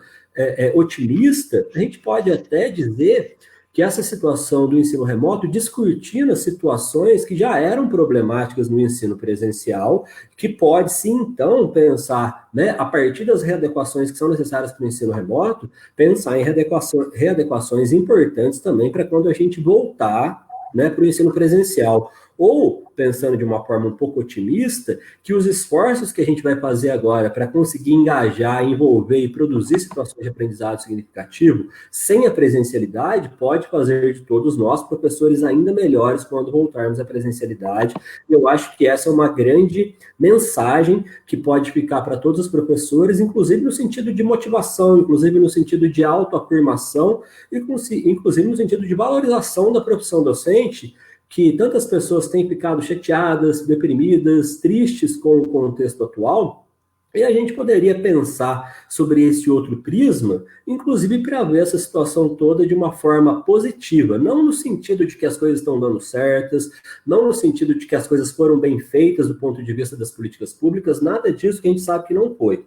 otimista, a gente pode até dizer que essa situação do ensino remoto descortina situações que já eram problemáticas no ensino presencial, que pode, sim, então, pensar, né, a partir das readequações que são necessárias para o ensino remoto, pensar em readequações importantes também para quando a gente voltar, né, para o ensino presencial. Ou, pensando de uma forma um pouco otimista, que os esforços que a gente vai fazer agora para conseguir engajar, envolver e produzir situações de aprendizado significativo, sem a presencialidade, pode fazer de todos nós professores ainda melhores quando voltarmos à presencialidade. E eu acho que essa é uma grande mensagem que pode ficar para todos os professores, inclusive no sentido de motivação, inclusive no sentido de autoafirmação, inclusive no sentido de valorização da profissão docente, que tantas pessoas têm ficado chateadas, deprimidas, tristes com o contexto atual, e a gente poderia pensar sobre esse outro prisma, inclusive para ver essa situação toda de uma forma positiva, não no sentido de que as coisas estão dando certas, não no sentido de que as coisas foram bem feitas do ponto de vista das políticas públicas, nada disso que a gente sabe que não foi.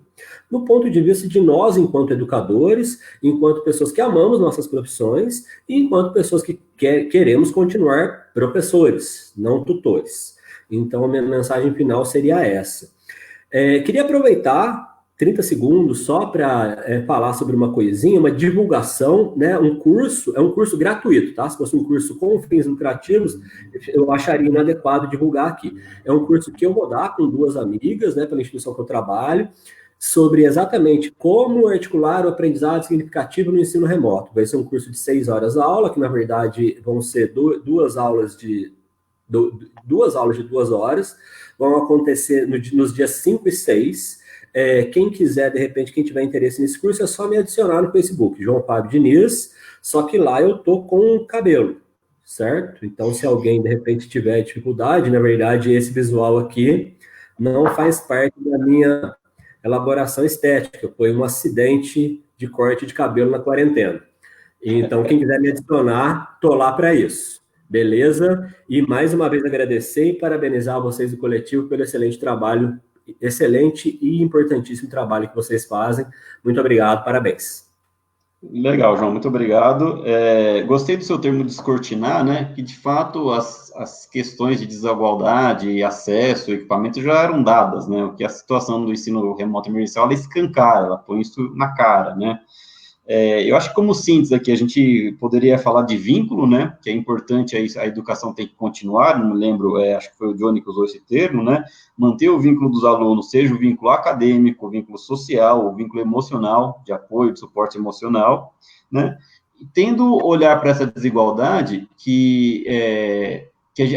No ponto de vista de nós, enquanto educadores, enquanto pessoas que amamos nossas profissões, e enquanto pessoas que queremos continuar professores, não tutores. Então, a minha mensagem final seria essa. Queria aproveitar 30 segundos só para falar sobre uma coisinha, uma divulgação, né? É um curso gratuito, tá? Se fosse um curso com fins lucrativos, eu acharia inadequado divulgar aqui. É um curso que eu vou dar com 2 amigas, né, pela instituição que eu trabalho, sobre exatamente como articular o aprendizado significativo no ensino remoto. Vai ser um curso de 6 horas a aula, que na verdade vão ser duas aulas de 2 horas, vão acontecer nos dias 5 e 6. Quem quiser, de repente, quem tiver interesse nesse curso, é só me adicionar no Facebook, João Fábio Diniz, só que lá eu tô com cabelo, certo? Então, se alguém, de repente, tiver dificuldade, na verdade, esse visual aqui não faz parte da minha elaboração estética, foi um acidente de corte de cabelo na quarentena. Então, quem quiser me adicionar, tô lá para isso. Beleza? E mais uma vez agradecer e parabenizar vocês do coletivo pelo excelente trabalho, excelente e importantíssimo trabalho que vocês fazem. Muito obrigado, parabéns. Legal, João, muito obrigado. Gostei do seu termo descortinar, né? Que de fato as questões de desigualdade e acesso, equipamento já eram dadas, né? O que a situação do ensino remoto emergencial ela escancara, ela põe isso na cara, né? Eu acho que como síntese aqui, a gente poderia falar de vínculo, né, que é importante, a educação tem que continuar, não me lembro, acho que foi o Johnny que usou esse termo, né, manter o vínculo dos alunos, seja o vínculo acadêmico, o vínculo social, o vínculo emocional, de apoio, de suporte emocional, né, e tendo olhar para essa desigualdade que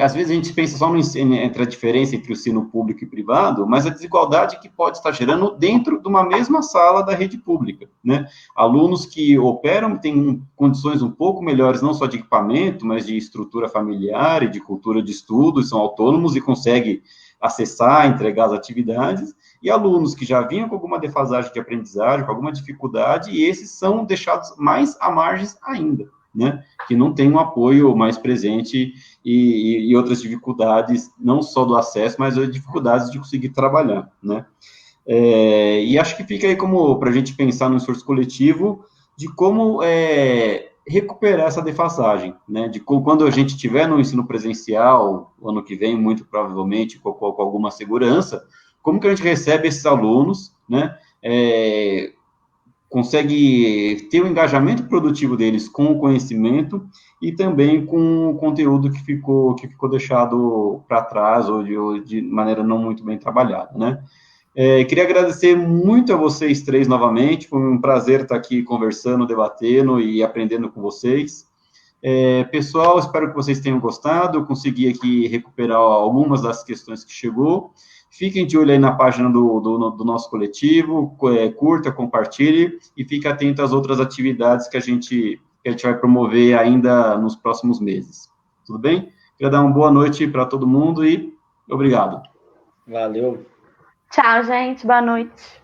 às vezes a gente pensa só entre a diferença entre o ensino público e privado, mas a desigualdade que pode estar gerando dentro de uma mesma sala da rede pública, né? Alunos que operam, têm condições um pouco melhores, não só de equipamento, mas de estrutura familiar e de cultura de estudo, são autônomos e conseguem acessar, entregar as atividades, e alunos que já vinham com alguma defasagem de aprendizagem, com alguma dificuldade, e esses são deixados mais à margem ainda, né, que não tem um apoio mais presente e outras dificuldades, não só do acesso, mas as dificuldades de conseguir trabalhar, né. E acho que fica aí como para a gente pensar no esforço coletivo de como recuperar essa defasagem, né, de quando a gente estiver no ensino presencial, o ano que vem, muito provavelmente, com alguma segurança, como que a gente recebe esses alunos, né, consegue ter o engajamento produtivo deles com o conhecimento e também com o conteúdo que ficou deixado para trás ou de maneira não muito bem trabalhada, né. Queria agradecer muito a vocês três novamente, foi um prazer estar aqui conversando, debatendo e aprendendo com vocês. Pessoal, espero que vocês tenham gostado, eu consegui aqui recuperar algumas das questões que chegou. Fiquem de olho aí na página do nosso coletivo, curta, compartilhe e fique atento às outras atividades que a gente vai promover ainda nos próximos meses. Tudo bem? Queria dar uma boa noite para todo mundo e obrigado. Valeu. Tchau, gente. Boa noite.